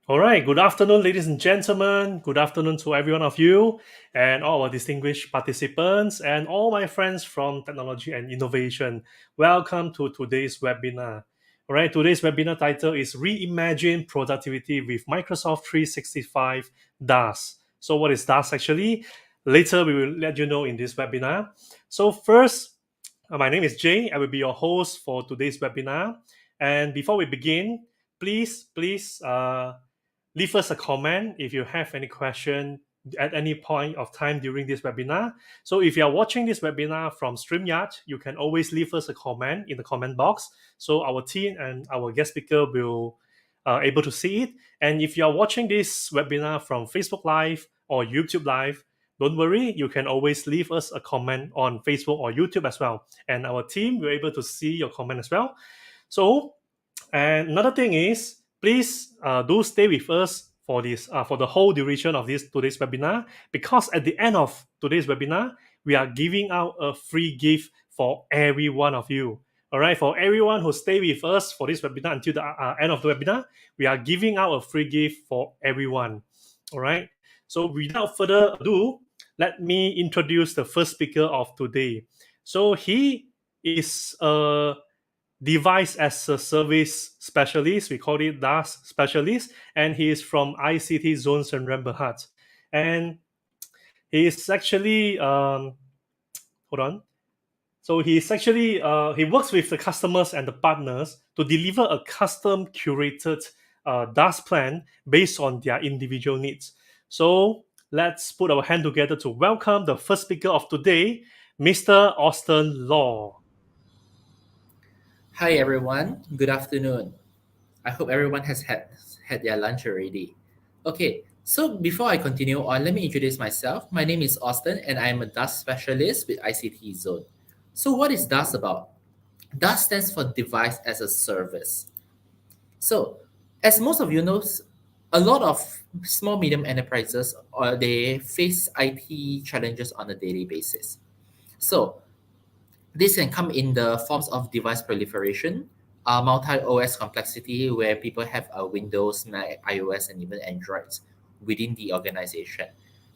All right, good afternoon, ladies and gentlemen. Good afternoon to every one of you and all our distinguished participants and all my friends from technology and innovation. Welcome to today's webinar. All right, today's webinar title is Reimagine Productivity with Microsoft 365 DaaS. So, what is DaaS actually? Later, we will let you know in this webinar. So, first, my name is Jay. I will be your host for today's webinar. And before we begin, please, leave us a comment if you have any question at any point of time during this webinar. So if you are watching this webinar from StreamYard, you can always leave us a comment in the comment box. So our team and our guest speaker will able to see it. And if you are watching this webinar from Facebook Live or YouTube Live, don't worry, you can always leave us a comment on Facebook or YouTube as well. And our team will be able to see your comment as well. So, and another thing is, please do stay with us for this for the whole duration of this today's webinar, because at the end of today's webinar, we are giving out a free gift for every one of you. All right, for everyone who stay with us for this webinar until the end of the webinar, we are giving out a free gift for everyone. All right. So without further ado, let me introduce the first speaker of today. So he is a device as a service specialist. We call it DaaS specialist, and he is from ICT Zone Sdn Bhd. And he is actually hold on. So he's actually he works with the customers and the partners to deliver a custom curated DaaS plan based on their individual needs. So let's put our hand together to welcome the first speaker of today, Mr. Austin Law. Hi everyone, good afternoon. I hope everyone has had their lunch already. Okay, so before I continue on, let me introduce myself. My name is Austin and I am a DaaS specialist with ICT Zone. So what is DaaS about? DaaS stands for Device as a Service. So as most of you know, a lot of small medium enterprises they face IT challenges on a daily basis. So this can come in the forms of device proliferation, multi-OS complexity where people have Windows, Mac, iOS, and even Androids within the organization.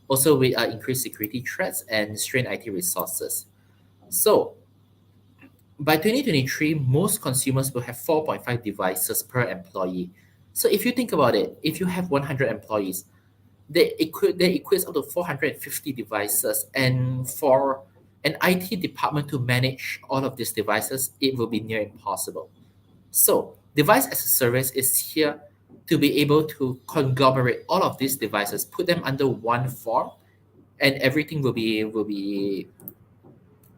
Also with increased security threats and strained IT resources. So by 2023, most consumers will have 4.5 devices per employee. So if you think about it, if you have 100 employees, they equates up to 450 devices, and for an IT department to manage all of these devices, it will be near impossible. So device as a service is here to be able to conglomerate all of these devices, put them under one form, and everything will be.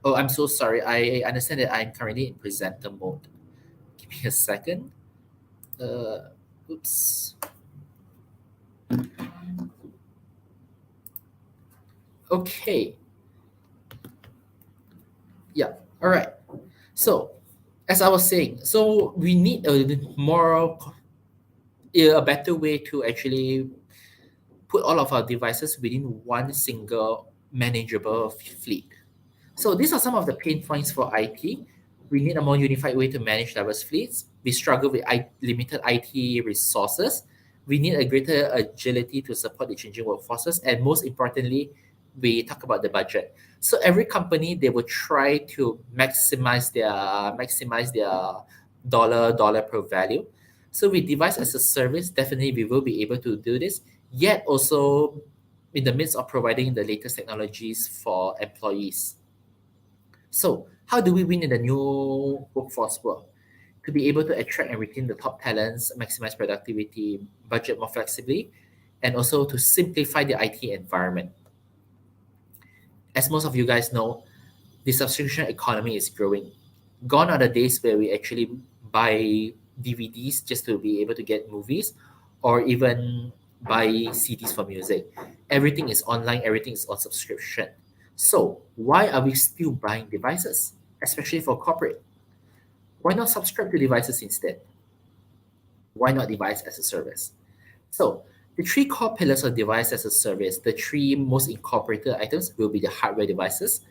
Oh, I'm so sorry. I understand that I'm currently in presenter mode. Give me a second. Oops. Okay. Yeah. All right. So, as I was saying, so we need a better way to actually put all of our devices within one single manageable fleet. So these are some of the pain points for IT. We need a more unified way to manage diverse fleets. We struggle with limited IT resources. We need a greater agility to support the changing workforces. And most importantly, we talk about the budget. So every company, they will try to maximize their dollar per value. So with device as a service, definitely we will be able to do this. Yet also in the midst of providing the latest technologies for employees. So, how do we win in the new workforce world? To be able to attract and retain the top talents, maximize productivity, budget more flexibly, and also to simplify the IT environment. As most of you guys know, the subscription economy is growing. Gone are the days where we actually buy DVDs just to be able to get movies or even buy CDs for music. Everything is online, everything is on subscription. So, why are we still buying devices, especially for corporate? Why not subscribe to devices instead? Why not device as a service? So, the three core pillars of device as a service, the three most incorporated items will be the hardware devices,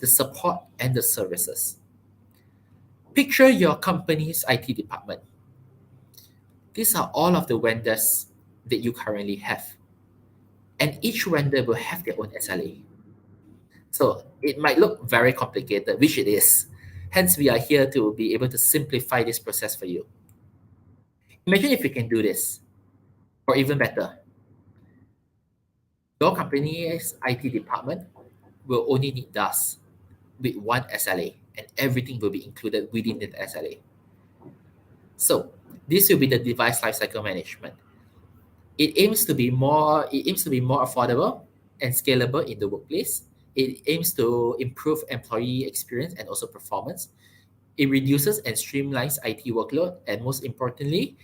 the support, and the services. Picture your company's IT department. These are all of the vendors that you currently have. And each vendor will have their own SLA. So it might look very complicated, which it is. Hence, we are here to be able to simplify this process for you. Imagine if you can do this, or even better, your company's IT department will only need DaaS with one SLA, and everything will be included within that SLA. So this will be the device lifecycle management. It aims to be more affordable and scalable in the workplace. It aims to improve employee experience and also performance. It reduces and streamlines IT workload, and most importantly,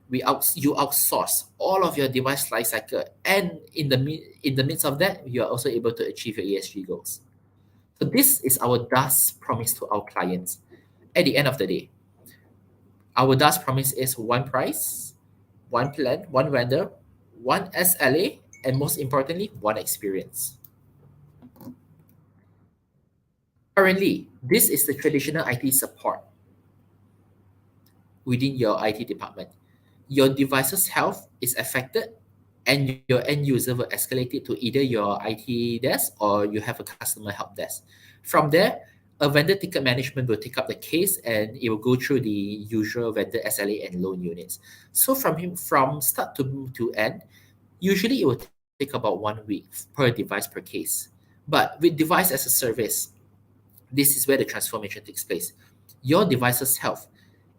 you outsource all of your device lifecycle, and in the midst of that, you are also able to achieve your ESG goals. So this is our DaaS promise to our clients. At the end of the day, our DaaS promise is one price, one plan, one vendor, one SLA, and most importantly, one experience. Currently, this is the traditional IT support within your IT department. Your device's health is affected, and your end user will escalate it to either your IT desk or you have a customer help desk. From there, a vendor ticket management will take up the case and it will go through the usual vendor SLA and loan units. So from start to end, usually it will take about 1 week per device per case. But with device as a service, this is where the transformation takes place. Your device's health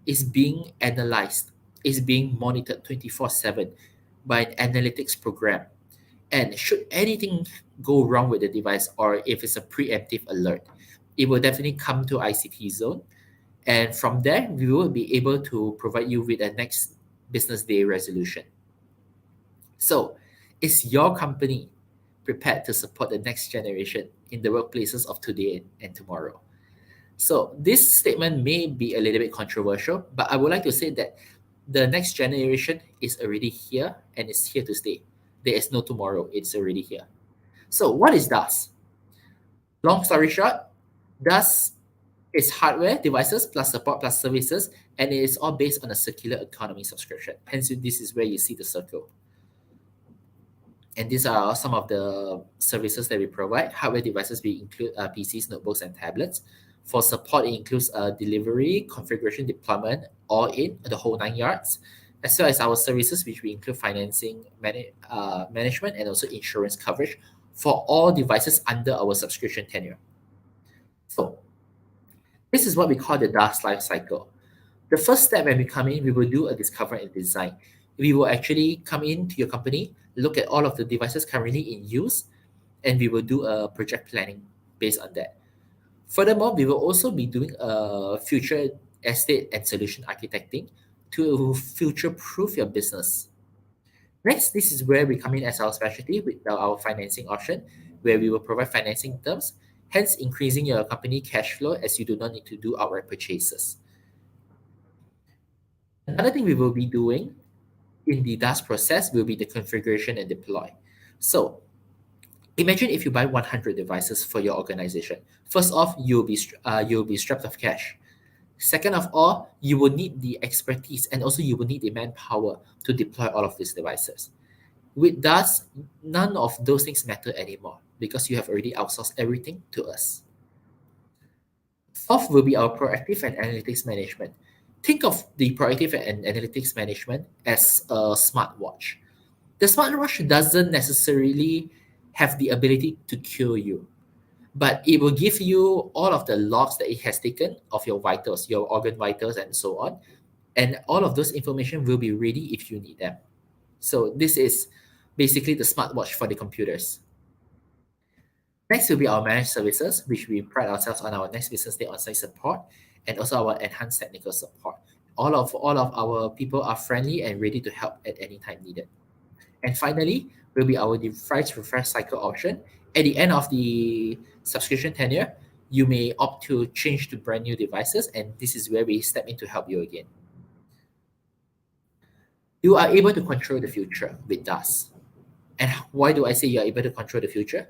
is being analyzed, is being monitored 24/7 by an analytics program. And should anything go wrong with the device, or if it's a preemptive alert, it will definitely come to ICT zone. And from there, we will be able to provide you with a next business day resolution. So, is your company prepared to support the next generation in the workplaces of today and tomorrow? So, this statement may be a little bit controversial, but I would like to say that the next generation is already here and is here to stay. There is no tomorrow, it's already here. So, what is DaaS? Long story short, DaaS is hardware, devices, plus support, plus services, and it is all based on a circular economy subscription. Hence, this is where you see the circle. And these are some of the services that we provide. Hardware devices, we include PCs, notebooks, and tablets. For support, it includes delivery, configuration, deployment, all in the whole 9 yards, as well as our services, which we include financing, management, and also insurance coverage for all devices under our subscription tenure. So, this is what we call the DaaS life cycle. The first step when we come in, we will do a discovery and design. We will actually come into your company, look at all of the devices currently in use, and we will do a project planning based on that. Furthermore, we will also be doing a future estate and solution architecting to future-proof your business. Next, this is where we come in as our specialty with our financing option, where we will provide financing terms, hence increasing your company cash flow as you do not need to do outright purchases. Another thing we will be doing in the DaaS process will be the configuration and deploy. So imagine if you buy 100 devices for your organization. First off, you'll be strapped of cash. Second of all, you will need the expertise and also you will need the manpower to deploy all of these devices. With DaaS, none of those things matter anymore because you have already outsourced everything to us. Fourth will be our proactive and analytics management. Think of the proactive and analytics management as a smartwatch. The smartwatch doesn't necessarily have the ability to cure you, but it will give you all of the logs that it has taken of your vitals, your organ vitals, and so on. And all of those information will be ready if you need them. So this is basically the smartwatch for the computers. Next will be our managed services, which we pride ourselves on our next business day on-site support and also our enhanced technical support. All of our people are friendly and ready to help at any time needed. And finally, will be our device refresh cycle option. At the end of the subscription tenure, you may opt to change to brand new devices, and this is where we step in to help you again. You are able to control the future with DaaS. And why do I say you are able to control the future?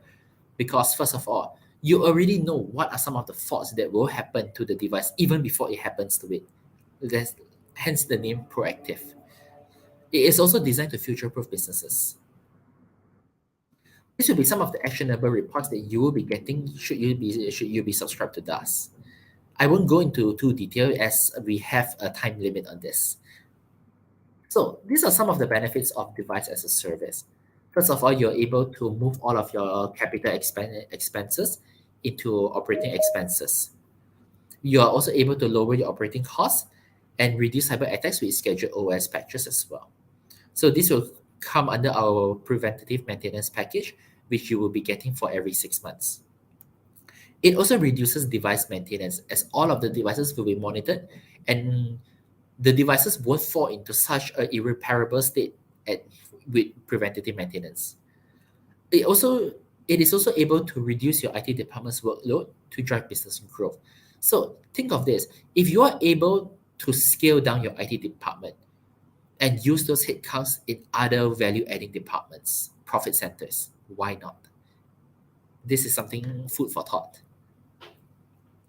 Because first of all, you already know what are some of the faults that will happen to the device even before it happens to it. Hence the name proactive. It is also designed to future-proof businesses. This will be some of the actionable reports that you will be getting should you be subscribed to DaaS. I won't go into too detail as we have a time limit on this. So these are some of the benefits of device as a service. First of all, you're able to move all of your capital expenses into operating expenses. You are also able to lower your operating costs and reduce cyber attacks with scheduled OS patches as well. So this will come under our preventative maintenance package, which you will be getting for every 6 months. It also reduces device maintenance as all of the devices will be monitored and the devices won't fall into such an irreparable state with preventative maintenance. It is also able to reduce your IT department's workload to drive business growth. So think of this: if you are able to scale down your IT department and use those headcounts in other value-adding departments, profit centers, why not? This is something food for thought.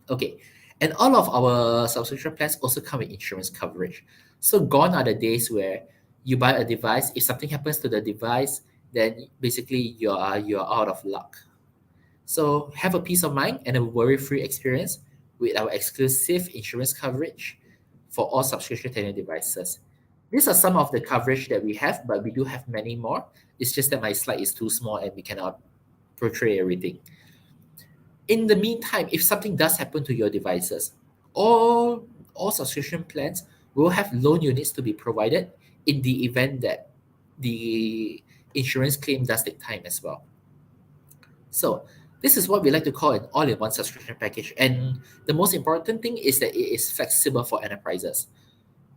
Okay, and all of our subscription plans also come with insurance coverage. So gone are the days where you buy a device, if something happens to the device, then basically you're out of luck. So have a peace of mind and a worry-free experience with our exclusive insurance coverage for all subscription tenure devices. These are some of the coverage that we have, but we do have many more. It's just that my slide is too small and we cannot portray everything. In the meantime, if something does happen to your devices, all subscription plans will have loan units to be provided in the event that the insurance claim does take time as well. So this is what we like to call an all-in-one subscription package. And the most important thing is that it is flexible for enterprises.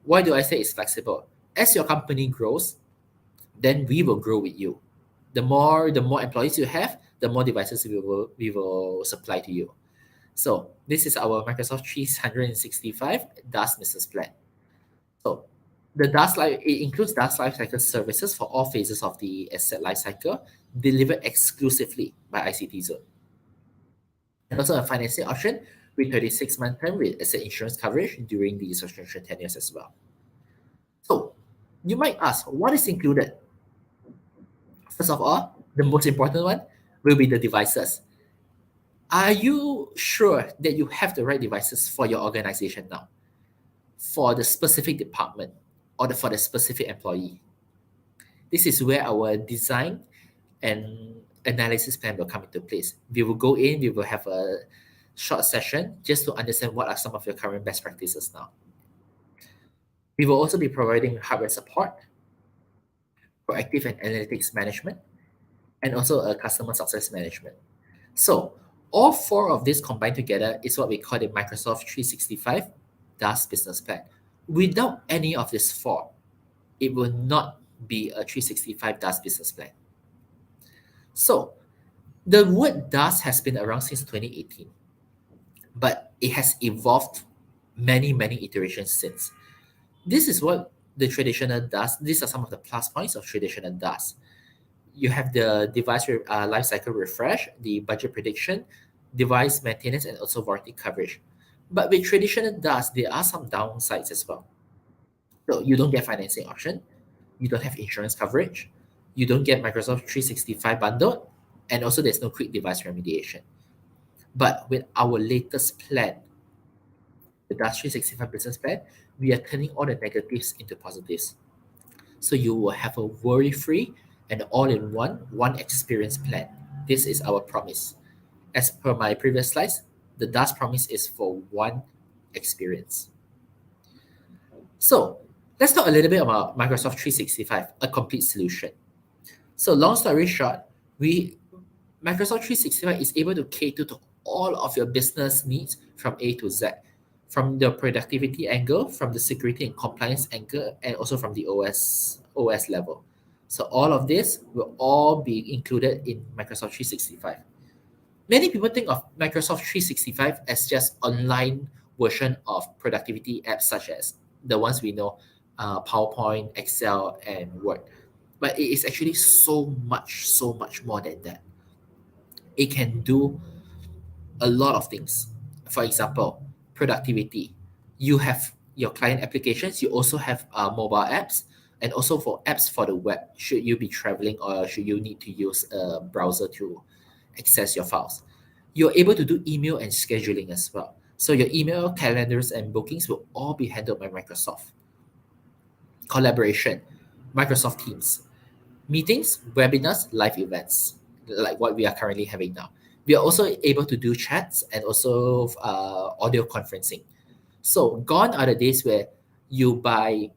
Why do I say it's flexible? As your company grows, then we will grow with you. The more employees you have, the more devices we will supply to you. So this is our Microsoft 365 DaaS business plan. So the it includes DaaS lifecycle services for all phases of the asset lifecycle, delivered exclusively by ICT Zone. And also a financing option with 36-month term with asset insurance coverage during the subscription tenures as well. So you might ask, what is included? First of all, the most important one will be the devices. Are you sure that you have the right devices for your organization now, for the specific department or for the specific employee? This is where our design and analysis plan will come into place. We will go in, we will have a short session just to understand what are some of your current best practices now. We will also be providing hardware support, proactive and analytics management, and also a customer success management. So all four of these combined together is what we call the Microsoft 365 DaaS business plan. Without any of these four, it will not be a 365 DaaS business plan. So the word DaaS has been around since 2018, but it has evolved many iterations since. This is what the traditional DaaS, these are some of the plus points of traditional DaaS. You have the device lifecycle refresh, the budget prediction, device maintenance, and also warranty coverage. But with traditional DaaS, there are some downsides as well. So you don't get financing option, you don't have insurance coverage, you don't get Microsoft 365 bundled, and also there's no quick device remediation. But with our latest plan, the DaaS 365 business plan, we are turning all the negatives into positives. So you will have a worry-free and all-in-one one experience plan. This is our promise. As per my previous slides, the DaaS promise is for one experience. So let's talk a little bit about Microsoft 365, a complete solution. So long story short, Microsoft 365 is able to cater to all of your business needs from A to Z, from the productivity angle, from the security and compliance angle, and also from the OS level. So all of this will all be included in Microsoft 365. Many people think of Microsoft 365 as just online version of productivity apps such as the ones we know, PowerPoint, Excel, and Word. But it is actually so much more than that. It can do a lot of things. For example, productivity. You have your client applications, you also have mobile apps, and also for apps for the web, should you be traveling or should you need to use a browser to access your files. You're able to do email and scheduling as well. So your email, calendars, and bookings will all be handled by Microsoft. Collaboration, Microsoft Teams. Meetings, webinars, live events, like what we are currently having now. We are also able to do chats and also audio conferencing. So gone are the days where you buy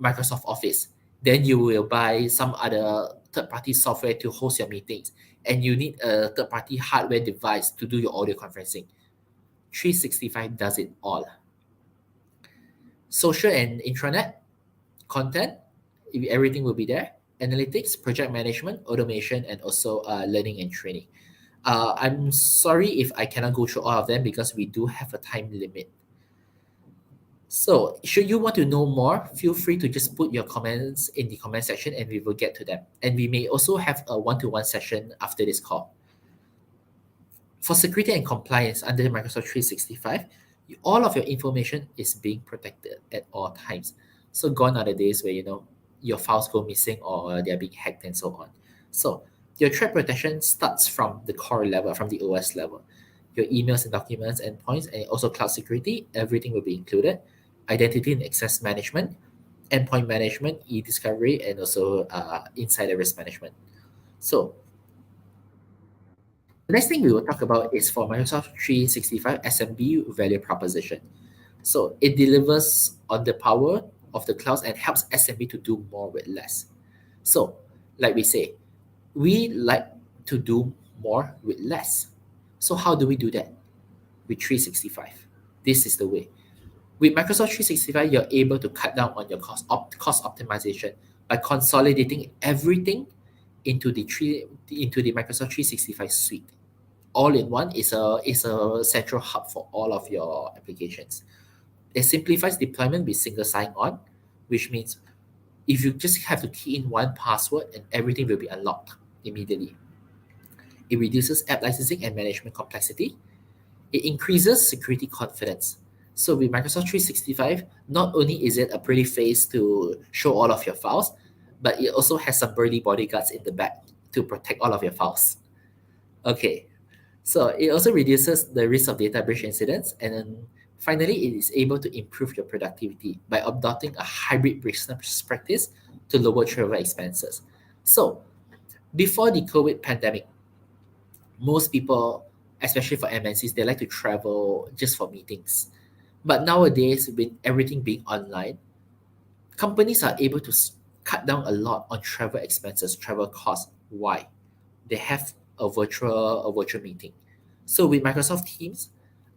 Microsoft Office, then you will buy some other third-party software to host your meetings, and you need a third-party hardware device to do your audio conferencing. 365 does it all. Social and intranet, content, everything will be there. Analytics, project management, automation, and also learning and training. I'm sorry if I cannot go through all of them because we do have a time limit. So, should you want to know more, feel free to just put your comments in the comment section and we will get to them. And we may also have a one-to-one session after this call. For security and compliance under Microsoft 365, all of your information is being protected at all times. So gone are the days where your files go missing or they're being hacked and so on. So your threat protection starts from the core level, from the OS level. Your emails and documents, endpoints, and also cloud security, everything will be included. Identity and access management, endpoint management, e-discovery, and also insider risk management. So the next thing we will talk about is for Microsoft 365 SMB value proposition. So it delivers on the power of the clouds and helps SMB to do more with less. So, like we say, we like to do more with less. So how do we do that? With 365. This is the way. With Microsoft 365, you're able to cut down on your cost optimization by consolidating everything into the Microsoft 365 suite. All in one is a central hub for all of your applications. It simplifies deployment with single sign-on, which means if you just have to key in one password and everything will be unlocked immediately. It reduces app licensing and management complexity. It increases security confidence. So with Microsoft 365, not only is it a pretty face to show all of your files, but it also has some burly bodyguards in the back to protect all of your files. Okay, so it also reduces the risk of data breach incidents, and then finally, it is able to improve your productivity by adopting a hybrid business practice to lower travel expenses. So before the COVID pandemic, most people, especially for MNCs, they like to travel just for meetings. But nowadays, with everything being online, companies are able to cut down a lot on travel expenses, travel costs. Why? They have a virtual meeting. So with Microsoft Teams,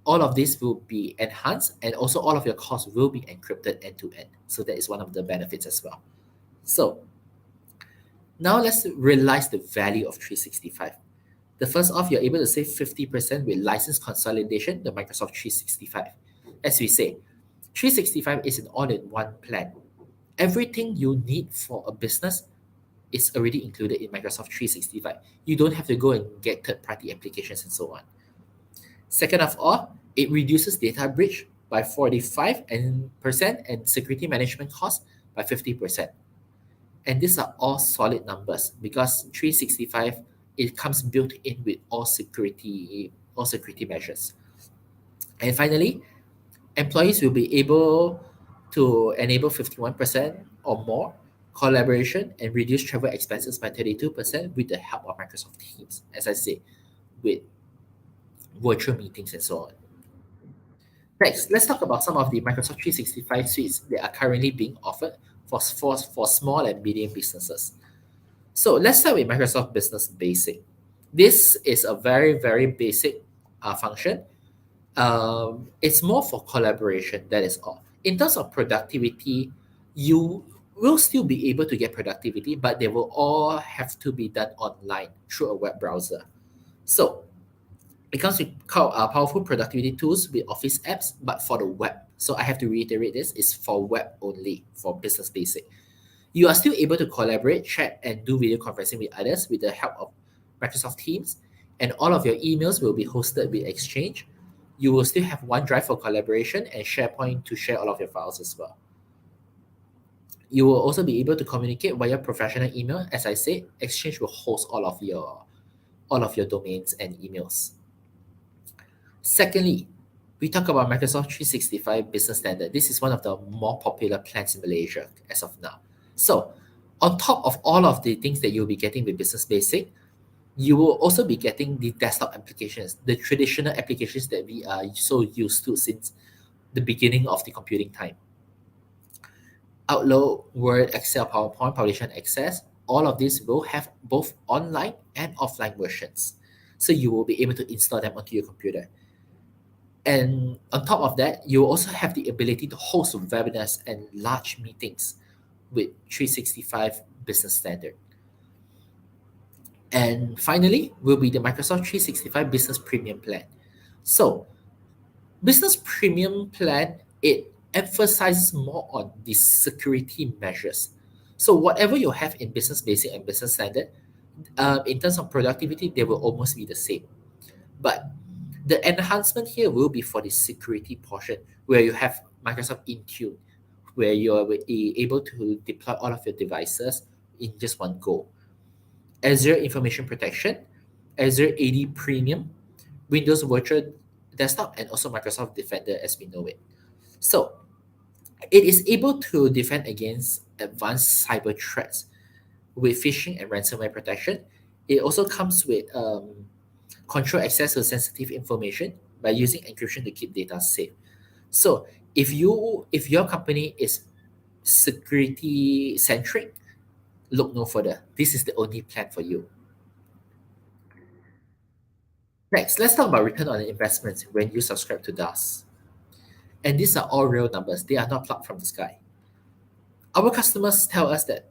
all of this will be enhanced and also all of your costs will be encrypted end to end. So that is one of the benefits as well. So now let's realize the value of 365. The first off, you're able to save 50% with license consolidation, the Microsoft 365. As we say, 365 is an all-in-one plan. Everything you need for a business is already included in Microsoft 365. You don't have to go and get third-party applications and so on. Second of all, it reduces data breach by 45% and security management costs by 50%. And these are all solid numbers because 365 it comes built in with all security measures. And finally, employees will be able to enable 51% or more collaboration and reduce travel expenses by 32% with the help of Microsoft Teams, as I said, with virtual meetings and so on. Next, let's talk about some of the Microsoft 365 suites that are currently being offered for small and medium businesses. So let's start with Microsoft Business Basic. This is a very, very basic function. It's more for collaboration, that is all. In terms of productivity, you will still be able to get productivity, but they will all have to be done online through a web browser. So it comes with powerful productivity tools with Office apps, but for the web. So I have to reiterate this, it's for web only, for Business Basic. You are still able to collaborate, chat, and do video conferencing with others with the help of Microsoft Teams, and all of your emails will be hosted with Exchange. You will still have OneDrive for collaboration and SharePoint to share all of your files as well. You will also be able to communicate via professional email. As I said, Exchange will host all of your domains and emails. Secondly, we talk about Microsoft 365 Business Standard. This is one of the more popular plans in Malaysia as of now. So, on top of all of the things that you'll be getting with Business Basic, you will also be getting the desktop applications, the traditional applications that we are so used to since the beginning of the computing time. Outlook, Word, Excel, PowerPoint, Publication Access, all of these will have both online and offline versions. So you will be able to install them onto your computer. And on top of that, you also have the ability to host webinars and large meetings with 365 Business Standard. And finally, will be the Microsoft 365 Business Premium Plan. So, Business Premium Plan, it emphasizes more on the security measures. So, whatever you have in Business Basic and Business Standard, in terms of productivity, they will almost be the same. But the enhancement here will be for the security portion, where you have Microsoft Intune, where you are able to deploy all of your devices in just one go. Azure Information Protection, Azure AD Premium, Windows Virtual Desktop, and also Microsoft Defender as we know it. So it is able to defend against advanced cyber threats with phishing and ransomware protection. It also comes with control access to sensitive information by using encryption to keep data safe. So if your company is security centric, look no further. This is the only plan for you. Next, let's talk about return on investments when you subscribe to DaaS. And these are all real numbers. They are not plucked from the sky. Our customers tell us that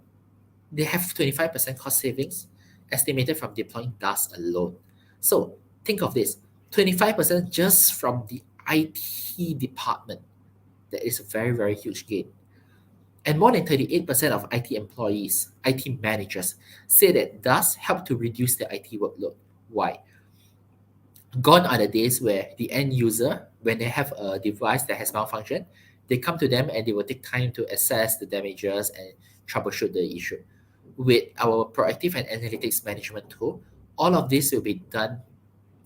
they have 25% cost savings estimated from deploying DaaS alone. So think of this, 25% just from the IT department. That is a very, very huge gain. And more than 38% of IT employees, IT managers, say that DaaS help to reduce their IT workload. Why? Gone are the days where the end user, when they have a device that has malfunction, they come to them and they will take time to assess the damages and troubleshoot the issue. With our proactive and analytics management tool, all of this will be done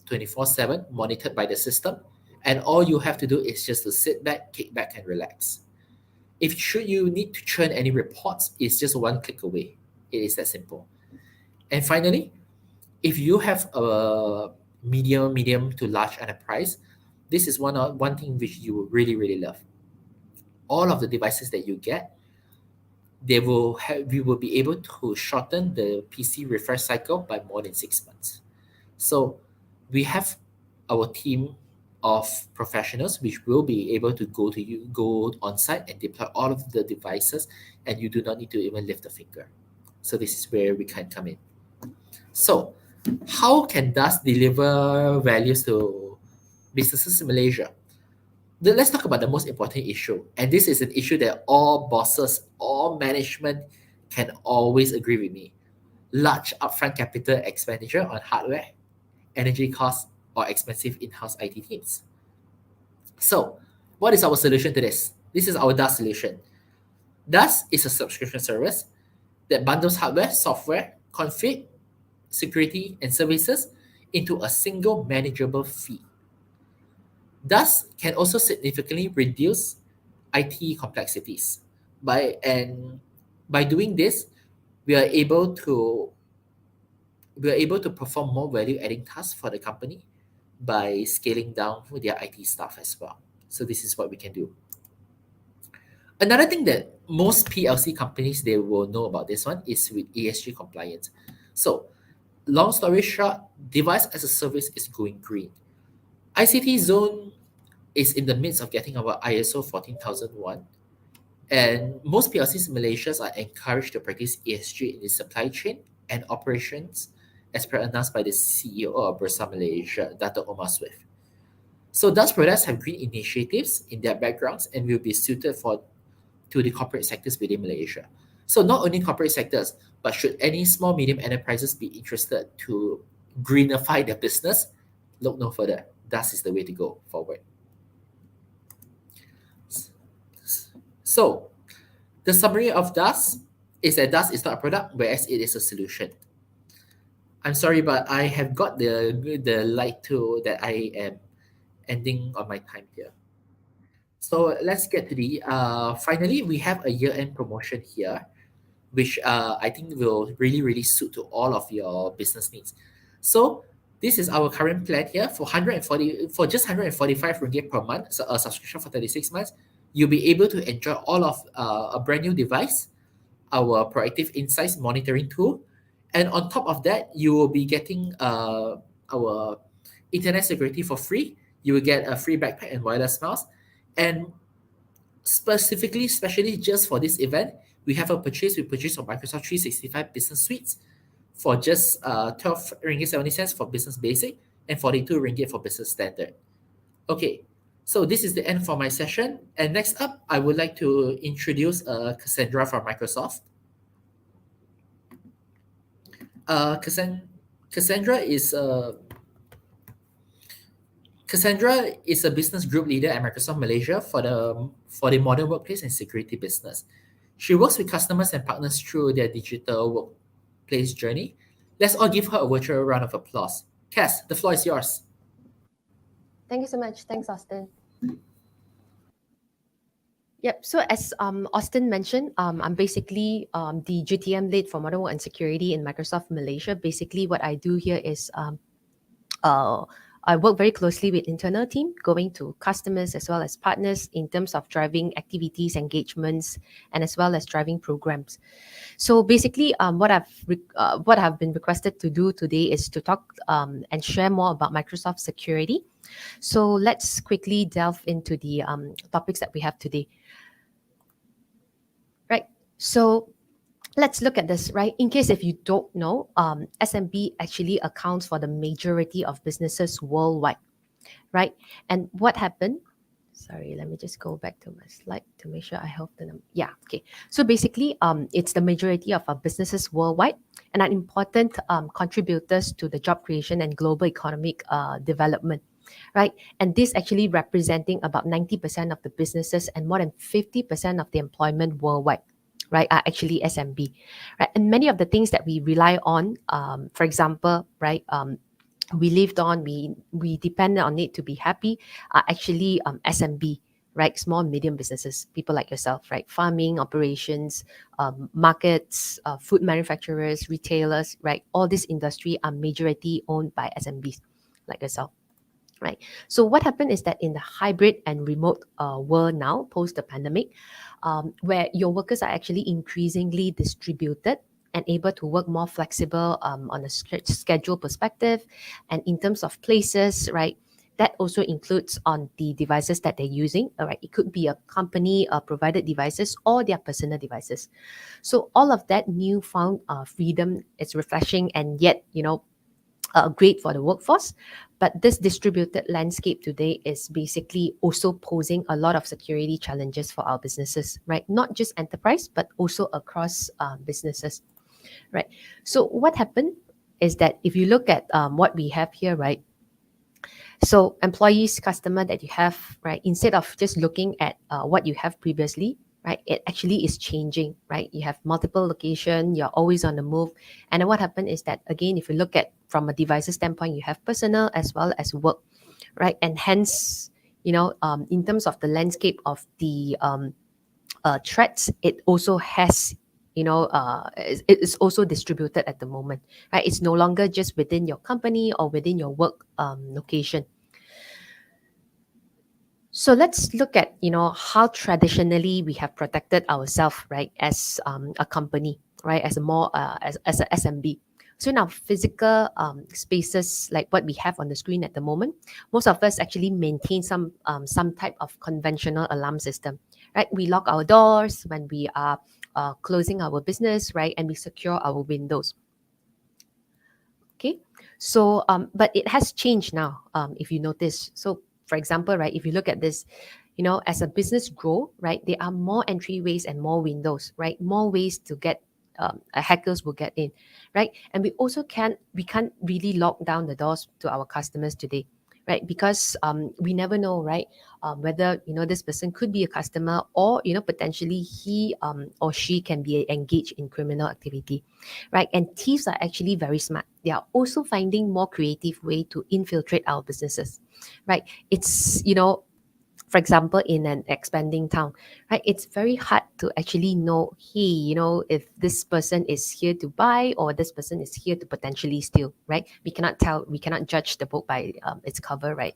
24/7, monitored by the system, and all you have to do is just to sit back, kick back, and relax. If should you need to churn any reports, it's just one click away. It is that simple. And finally, if you have a medium to large enterprise, this is one thing which you will really, really love. All of the devices that you get, we will be able to shorten the PC refresh cycle by more than 6 months. So we have our team of professionals which will be able to go on site and deploy all of the devices, and you do not need to even lift a finger. So this is where we can come in. So how can DaaS deliver values to businesses in Malaysia? Let's talk about the most important issue. And this is an issue that all bosses, all management can always agree with me. large upfront capital expenditure on hardware, energy costs, or expensive in-house IT teams. So, what is our solution to this? This is our DaaS solution. DaaS is a subscription service that bundles hardware, software, config, security, and services into a single manageable fee. DaaS can also significantly reduce IT complexities. By doing this, we are able to perform more value-adding tasks for the company by scaling down their IT staff as well. So this is what we can do. Another thing that most PLC companies they will know about this one is with ESG compliance. So, long story short, device as a service is going green. ICT Zone is in the midst of getting our ISO 14001, and most PLCs in Malaysia are encouraged to practice ESG in the supply chain and operations, as per announced by the CEO of Bursa Malaysia, Dr. Omar Swift. So DaaS products have green initiatives in their backgrounds and will be suited to the corporate sectors within Malaysia. So not only corporate sectors, but should any small medium enterprises be interested to greenify their business, look no further. DaaS is the way to go forward. So the summary of DaaS is that DaaS is not a product, whereas it is a solution. I'm sorry, but I have got the light to that I am ending on my time here. So let's get to the finally we have a year-end promotion here, which I think will really suit to all of your business needs. So this is our current plan here for just 145 ringgit per month, so a subscription for 36 months. You'll be able to enjoy all of a brand new device, our proactive insights monitoring tool, and on top of that, you will be getting our internet security for free. You will get a free backpack and wireless mouse. And especially just for this event, we have a purchase. We purchased of Microsoft 365 Business Suites for just 12 ringgit 70 cents for Business Basic and 42 ringgit for Business Standard. Okay, so this is the end for my session. And next up, I would like to introduce Cassandra from Microsoft. Cassandra is a business group leader at Microsoft Malaysia for the modern workplace and security business. She works with customers and partners through their digital workplace journey. Let's all give her a virtual round of applause. Cass, the floor is yours. Thank you so much. Thanks, Austin. Yep. So as Austin mentioned, I'm basically the GTM lead for modern work and security in Microsoft Malaysia. Basically, what I do here is I work very closely with internal team, going to customers as well as partners in terms of driving activities, engagements, and as well as driving programs. So basically, what I've been requested to do today is to talk and share more about Microsoft security. So let's quickly delve into the topics that we have today. Right. So let's look at this, right? In case if you don't know, SMB actually accounts for the majority of businesses worldwide, right? And what happened? Sorry, let me just go back to my slide to make sure I have the number. Yeah, okay. So basically, it's the majority of our businesses worldwide and are important contributors to the job creation and global economic development, right? And this actually representing about 90% of the businesses and more than 50% of the employment worldwide, right, are actually SMB, right? And many of the things that we rely on, for example, right, we lived on, we depend on it to be happy, are actually SMB, right? Small and medium businesses, people like yourself, right? Farming operations, markets, food manufacturers, retailers, right? All this industry are majority owned by SMBs like yourself. Right. So what happened is that in the hybrid and remote world now, post the pandemic, where your workers are actually increasingly distributed and able to work more flexible on a schedule perspective, and in terms of places, right? That also includes on the devices that they're using. All right, it could be a company provided devices or their personal devices. So all of that newfound freedom is refreshing, and yet great for the workforce. But this distributed landscape today is basically also posing a lot of security challenges for our businesses, right? Not just enterprise, but also across businesses. right? So what happened is that if you look at what we have here, right? So employees, customer that you have, right? Instead of just looking at what you have previously, right? It actually is changing, right? You have multiple location, you're always on the move. And then what happened is that again, if you look at from a devices standpoint, you have personal as well as work, right? And hence, in terms of the landscape of the threats, it also has it is also distributed at the moment, right? It's no longer just within your company or within your work location. So let's look at how traditionally we have protected ourselves, right, as a company, right, as a more as a SMB. So in our physical spaces, like what we have on the screen at the moment, most of us actually maintain some type of conventional alarm system, right? We lock our doors when we are closing our business, right, and we secure our windows. Okay, so but it has changed now. If you notice, so for example, right, if you look at this, as a business grow, right, there are more entryways and more windows, right, more ways to get hackers will get in, right, and we can't really lock down the doors to our customers today, right, because we never know, right, whether this person could be a customer, or potentially he or she can be engaged in criminal activity, right? And thieves are actually very smart. They are also finding more creative way to infiltrate our businesses, right? It's for example, in an expanding town, right? It's very hard to actually know, hey, if this person is here to buy or this person is here to potentially steal, right? We cannot tell, we cannot judge the book by its cover, right?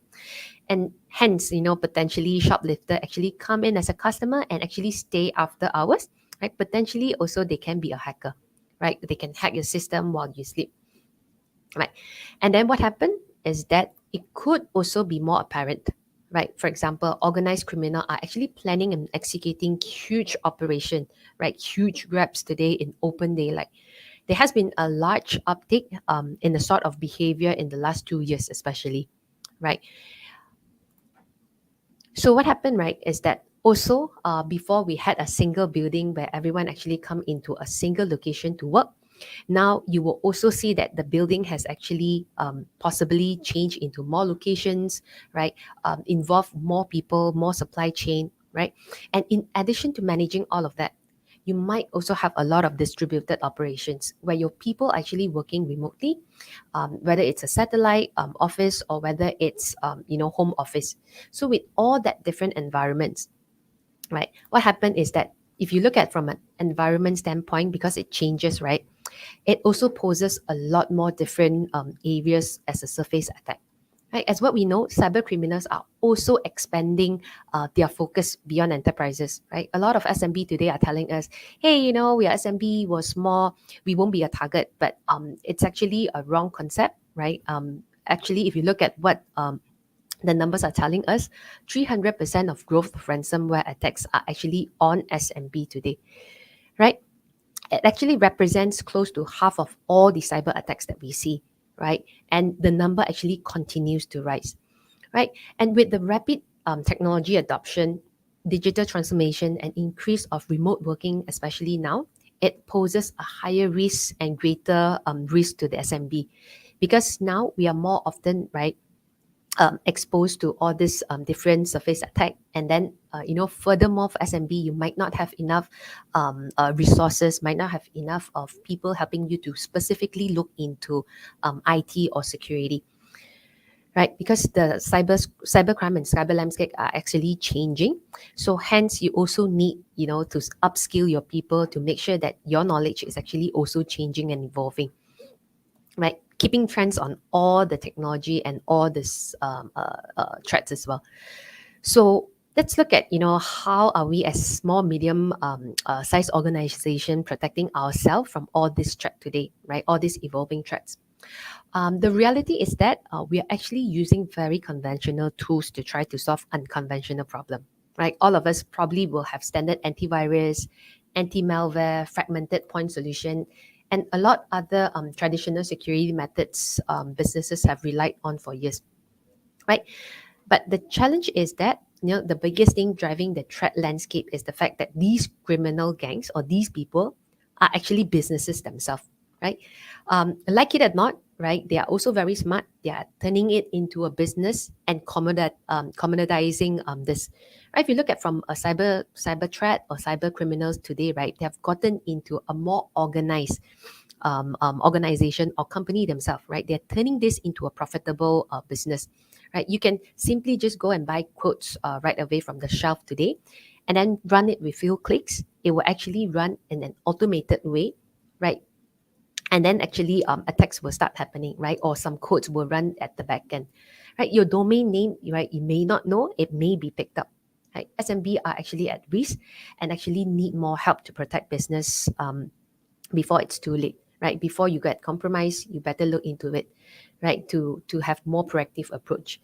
And hence, potentially shoplifter actually come in as a customer and actually stay after hours, right? Potentially also they can be a hacker, right? They can hack your system while you sleep, right? And then what happened is that it could also be more apparent, right? For example, organized criminal are actually planning and executing huge operation, right? Huge grabs today in open daylight. There has been a large uptick in the sort of behavior in the last 2 years, especially, right? So what happened, right, is that also before we had a single building where everyone actually come into a single location to work. Now you will also see that the building has actually possibly changed into more locations, right? Involve more people, more supply chain, right? And in addition to managing all of that, you might also have a lot of distributed operations where your people are actually working remotely, whether it's a satellite office or whether it's home office. So with all that different environments, right? What happened is that if you look at from an environment standpoint, because it changes, right? It also poses a lot more different areas as a surface attack. Right? As what we know, cyber criminals are also expanding their focus beyond enterprises. Right? A lot of SMB today are telling us, "Hey, we are SMB, we're small, we won't be a target." But it's actually a wrong concept, right? Actually, if you look at what the numbers are telling us, 300% of growth of ransomware attacks are actually on SMB today, right? It actually represents close to half of all the cyber attacks that we see, right? And the number actually continues to rise, right? And with the rapid technology adoption, digital transformation, and increase of remote working, especially now, it poses a higher risk and greater risk to the SMB, because now we are more often, right, exposed to all this different surface attack. And then furthermore, for SMB, you might not have enough resources, might not have enough of people helping you to specifically look into IT or security, right? Because the cybercrime and cyber landscape are actually changing. So hence you also need to upskill your people to make sure that your knowledge is actually also changing and evolving, right? Keeping trends on all the technology and all this threats as well. So let's look at how are we as small medium size organization protecting ourselves from all this threat today, right? All these evolving threats. The reality is that we are actually using very conventional tools to try to solve unconventional problem, right? All of us probably will have standard antivirus, anti-malware, fragmented point solution, and a lot other traditional security methods businesses have relied on for years, right? But the challenge is that the biggest thing driving the threat landscape is the fact that these criminal gangs or these people are actually businesses themselves, right? Like it or not, right? They are also very smart. They are turning it into a business and commoditizing this. Right? If you look at from a cyber threat or cyber criminals today, right? They have gotten into a more organized organization or company themselves, right? They're turning this into a profitable business, right? You can simply just go and buy quotes right away from the shelf today, and then run it with few clicks. It will actually run in an automated way, right? And then actually attacks will start happening, right? Or some codes will run at the back end, right? Your domain name, right? You may not know, it may be picked up. Right? SMB are actually at risk and actually need more help to protect business before it's too late, right? Before you get compromised, you better look into it, right? To have more proactive approach,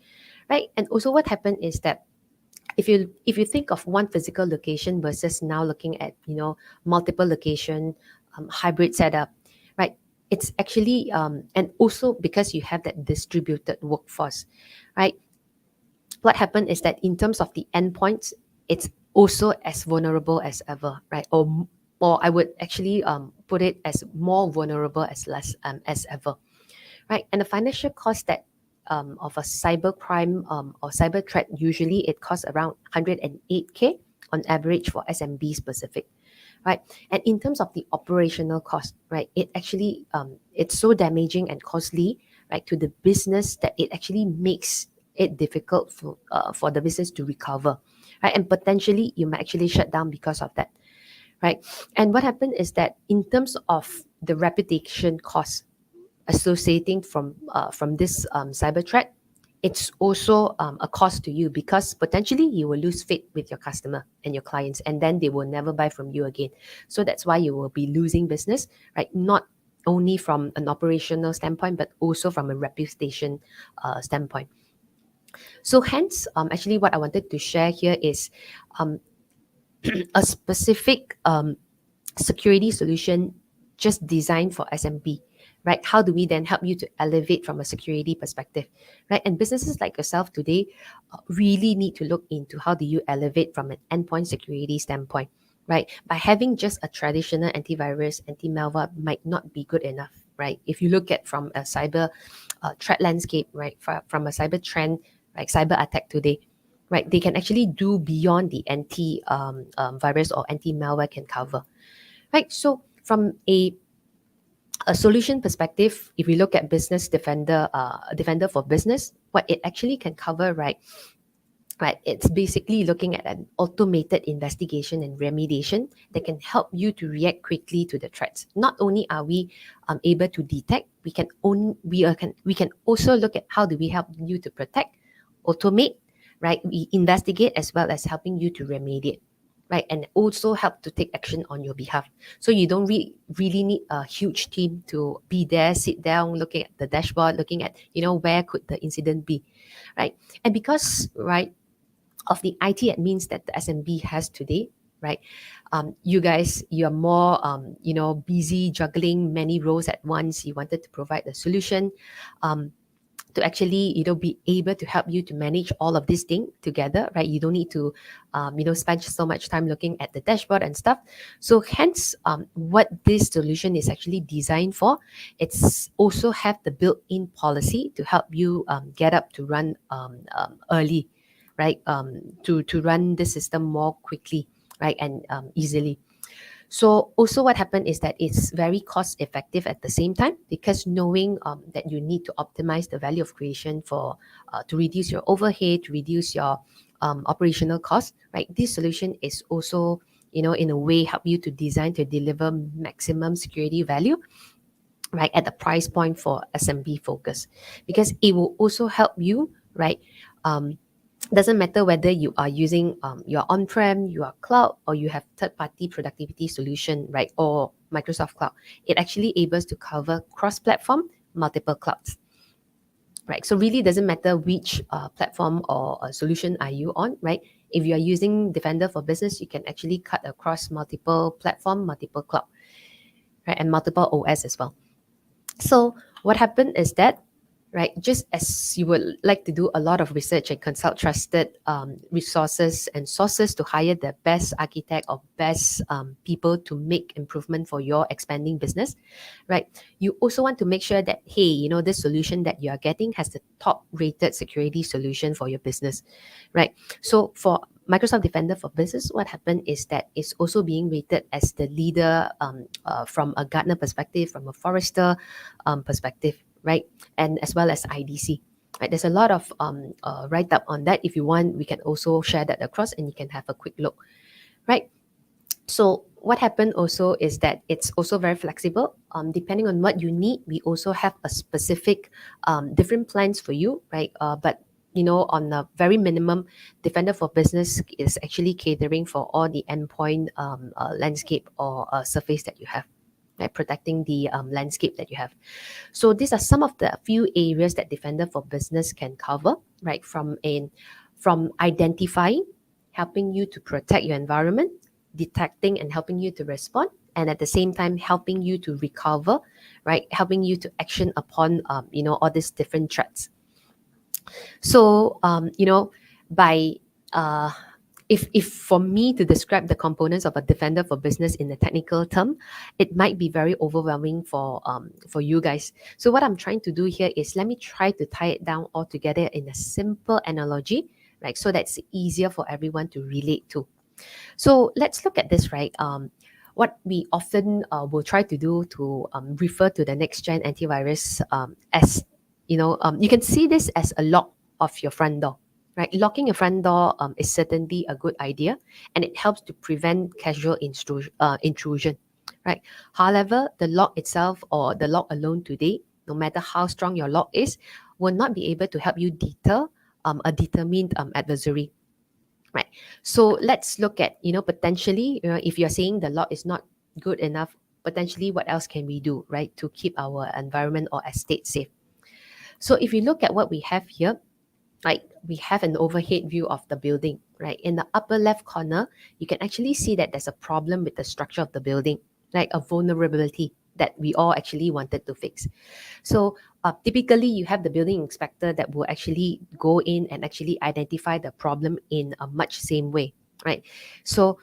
right? And also what happened is that if you think of one physical location versus now looking at multiple location, hybrid setup, right? It's actually and also because you have that distributed workforce, right? What happened is that in terms of the endpoints, it's also as vulnerable as ever, right? Or I would actually put it as more vulnerable as ever, right? And the financial cost that of a cyber crime or cyber threat, usually it costs around 108K on average for SMB specific, right? And in terms of the operational cost, right, it actually it's so damaging and costly, right, to the business that it actually makes it difficult for the business to recover, right? And potentially you might actually shut down because of that, right? And what happened is that in terms of the reputation cost associating from this cyber threat, it's also a cost to you because potentially you will lose faith with your customer and your clients, and then they will never buy from you again. So that's why you will be losing business, right? Not only from an operational standpoint, but also from a reputation standpoint. So hence, actually, what I wanted to share here is um, a specific security solution just designed for SMB, right? How do we then help you to elevate from a security perspective, right? And businesses like yourself today really need to look into how do you elevate from an endpoint security standpoint, right? By having just a traditional antivirus, anti-malware might not be good enough, right? If you look at from a cyber threat landscape, right, from a cyber trend, like cyber attack today, right, they can actually do beyond the anti virus or anti-malware can cover, right? So from a solution perspective, if we look at business defender, defender for business, what it actually can cover, right? Right, it's basically looking at an automated investigation and remediation that can help you to react quickly to the threats. Not only are we able to detect, we can also look at how do we help you to protect, automate, right? We investigate as well as helping you to remediate, right? And also help to take action on your behalf. So you don't really need a huge team to be there, sit down, looking at the dashboard, looking at, where could the incident be, right? And because, right, of the IT admins that the SMB has today, right? You guys, you're more, busy juggling many roles at once. You wanted to provide a solution. To actually be able to help you to manage all of this thing together, right? You don't need to spend so much time looking at the dashboard and stuff. So hence what this solution is actually designed for, it's also have the built-in policy to help you get up to run early, right? To run the system more quickly, right? And easily. So also what happened is that it's very cost effective at the same time, because knowing that you need to optimize the value of creation for to reduce your overhead, to reduce your operational cost, right? This solution is also, in a way help you to design to deliver maximum security value, right, at the price point for SMB focus, because it will also help you, right? Doesn't matter whether you are using your on-prem, your cloud, or you have third-party productivity solution, right, or Microsoft Cloud. It actually able to cover cross-platform, multiple clouds, right? So really doesn't matter which platform or solution are you on, right? If you are using Defender for Business, you can actually cut across multiple platform, multiple cloud, right, and multiple OS as well. So what happened is that right? Just as you would like to do a lot of research and consult trusted resources and sources to hire the best architect or best people to make improvement for your expanding business, right? You also want to make sure that, hey, this solution that you are getting has the top rated security solution for your business, right? So for Microsoft Defender for Business, what happened is that it's also being rated as the leader from a Gartner perspective, from a Forrester perspective, right? And as well as IDC. Right, there's a lot of write up on that. If you want, we can also share that across, and you can have a quick look, right? So what happened also is that it's also very flexible. Depending on what you need, we also have a specific different plans for you, right? But on a very minimum, Defender for Business is actually catering for all the endpoint landscape or surface that you have, right? Protecting the landscape that you have. So these are some of the few areas that Defender for Business can cover, right? From identifying, helping you to protect your environment, detecting and helping you to respond, and at the same time helping you to recover, right? Helping you to action upon all these different threats. So by if for me to describe the components of a Defender for Business in a technical term, it might be very overwhelming for you guys. So what I'm trying to do here is, let me try to tie it down all together in a simple analogy, right? So that's easier for everyone to relate to. So let's look at this, right? What we often will try to do to refer to the next gen antivirus as, you can see this as a lock of your front door, right? Locking your front door is certainly a good idea, and it helps to prevent casual intrusion, right? However, the lock itself or the lock alone today, no matter how strong your lock is, will not be able to help you deter a determined adversary. Right. So let's look at, potentially, if you're saying the law is not good enough, potentially what else can we do, right, to keep our environment or estate safe? So if you look at what we have here, like we have an overhead view of the building, right? In the upper left corner, you can actually see that there's a problem with the structure of the building, like a vulnerability that we all actually wanted to fix. So typically, you have the building inspector that will actually go in and actually identify the problem in a much same way, right? So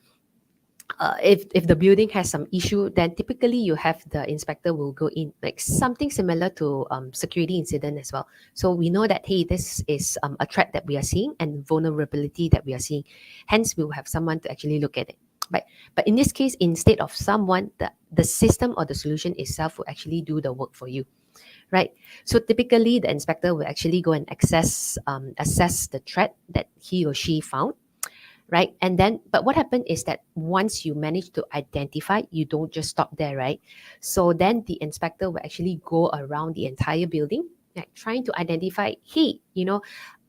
if the building has some issue, then typically you have the inspector will go in, like something similar to security incident as well. So we know that, hey, this is a threat that we are seeing and vulnerability that we are seeing. Hence, we will have someone to actually look at it. But in this case, instead of someone, the system or the solution itself will actually do the work for you, right? So typically, the inspector will actually go and assess the threat that he or she found, right? And then, but what happened is that once you manage to identify, you don't just stop there, right? So then the inspector will actually go around the entire building, like trying to identify, hey,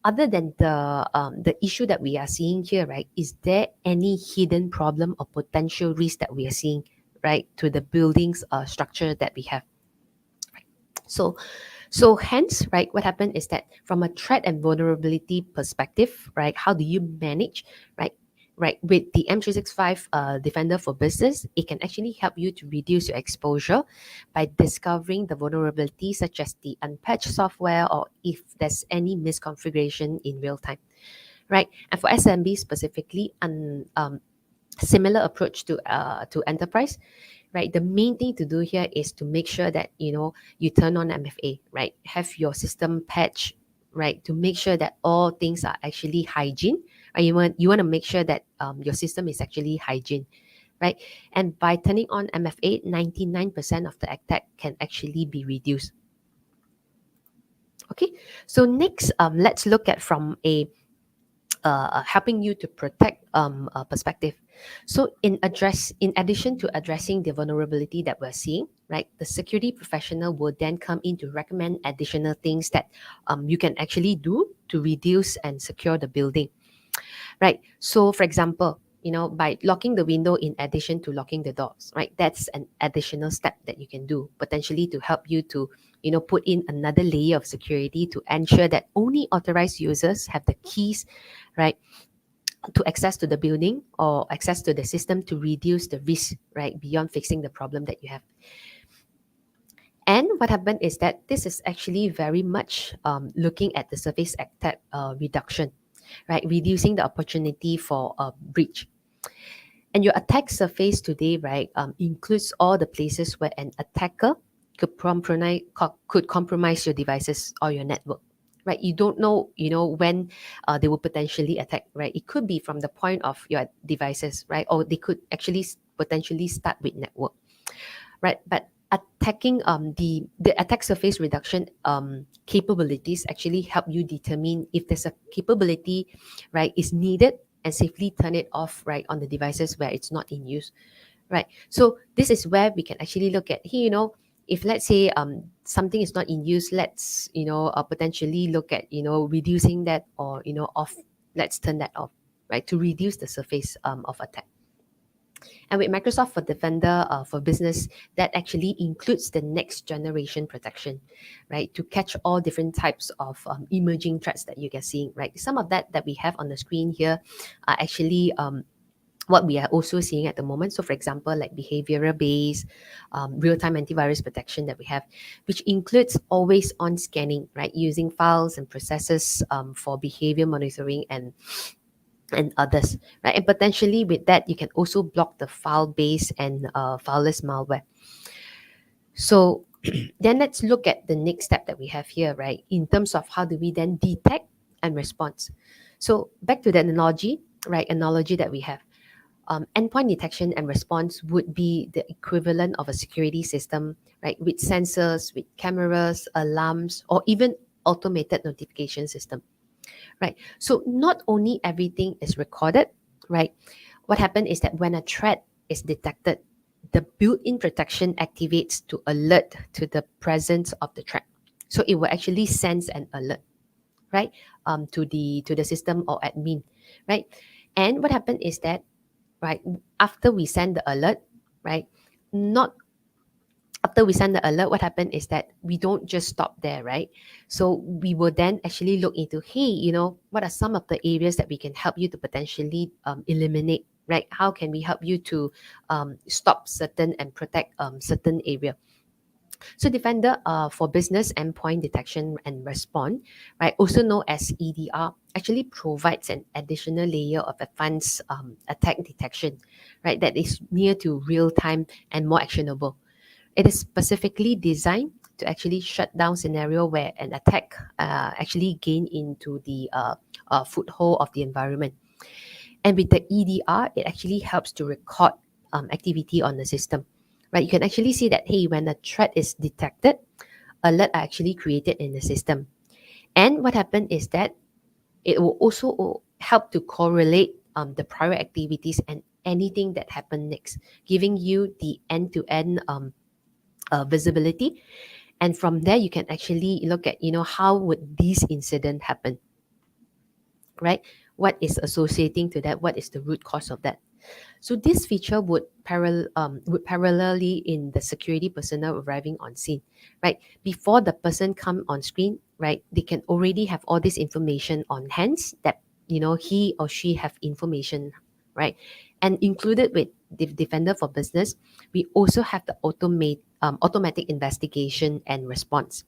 other than the issue that we are seeing here, right? Is there any hidden problem or potential risk that we are seeing, right, to the building's structure that we have? So hence, right, what happened is that from a threat and vulnerability perspective, right, how do you manage, right? Right, with the M365 Defender for Business, it can actually help you to reduce your exposure by discovering the vulnerabilities such as the unpatched software or if there's any misconfiguration in real time, right? And for SMB specifically, similar approach to enterprise, right? The main thing to do here is to make sure that you turn on MFA, right? Have your system patch, right? To make sure that all things are actually hygiene, right? You want to make sure that your system is actually hygiene, right? And by turning on MFA, 99% of the attack can actually be reduced. Okay, so next, let's look at from a helping you to protect perspective. So in addition to addressing the vulnerability that we're seeing, right, the security professional will then come in to recommend additional things that you can actually do to reduce and secure the building, right? So for example, by locking the window in addition to locking the doors, right? That's an additional step that you can do potentially to help you to put in another layer of security to ensure that only authorized users have the keys, right, to access to the building or access to the system to reduce the risk, right, beyond fixing the problem that you have. And what happened is that this is actually very much looking at the surface attack reduction, right? Reducing the opportunity for a breach. And your attack surface today, right, includes all the places where an attacker could compromise your devices or your network, right? You don't know, when they will potentially attack, right? It could be from the point of your devices, right? Or they could actually potentially start with network, right? But attacking the attack surface reduction capabilities actually help you determine if there's a capability, right, is needed, and safely turn it off, right, on the devices where it's not in use, right? So this is where we can actually look at here, if let's say something is not in use, let's potentially look at reducing that, or off, let's turn that off, right, to reduce the surface of attack. And with Microsoft for Defender for Business, that actually includes the next generation protection, right? To catch all different types of emerging threats that you are seeing, right? Some of that we have on the screen here are actually what we are also seeing at the moment. So, for example, like behavioral based real-time antivirus protection that we have, which includes always on scanning, right? Using files and processes for behavior monitoring and others, right? And potentially with that, you can also block the file-based and fileless malware. So then let's look at the next step that we have here, right? In terms of how do we then detect and respond. So back to the analogy, right? Analogy that we have. Endpoint detection and response would be the equivalent of a security system, right? With sensors, with cameras, alarms, or even automated notification system, right? So not only everything is recorded, right? What happened is that when a threat is detected, the built-in protection activates to alert to the presence of the threat. So it will actually send an alert, right, to the system or admin, right? And what happened is that, right, after we send the alert, right, not after we send the alert, what happened is that we don't just stop there, right? So we will then actually look into, hey, what are some of the areas that we can help you to potentially eliminate, right? How can we help you to stop certain and protect certain area? So Defender for Business Endpoint Detection and Response, right, also known as EDR, actually provides an additional layer of advanced attack detection, right, that is near to real time and more actionable. It is specifically designed to actually shut down scenario where an attack actually gain into the foothold of the environment. And with the EDR, it actually helps to record activity on the system, right? You can actually see that, hey, when a threat is detected, alert are actually created in the system. And what happened is that it will also help to correlate the prior activities and anything that happened next, giving you the end-to-end visibility. And from there, you can actually look at, how would this incident happen, right? What is associating to that? What is the root cause of that? So this feature would parallelly in the security personnel arriving on scene, right? Before the person come on screen, right? They can already have all this information on hands that he or she have information, right? And included with the Defender for Business, we also have the automatic investigation and response,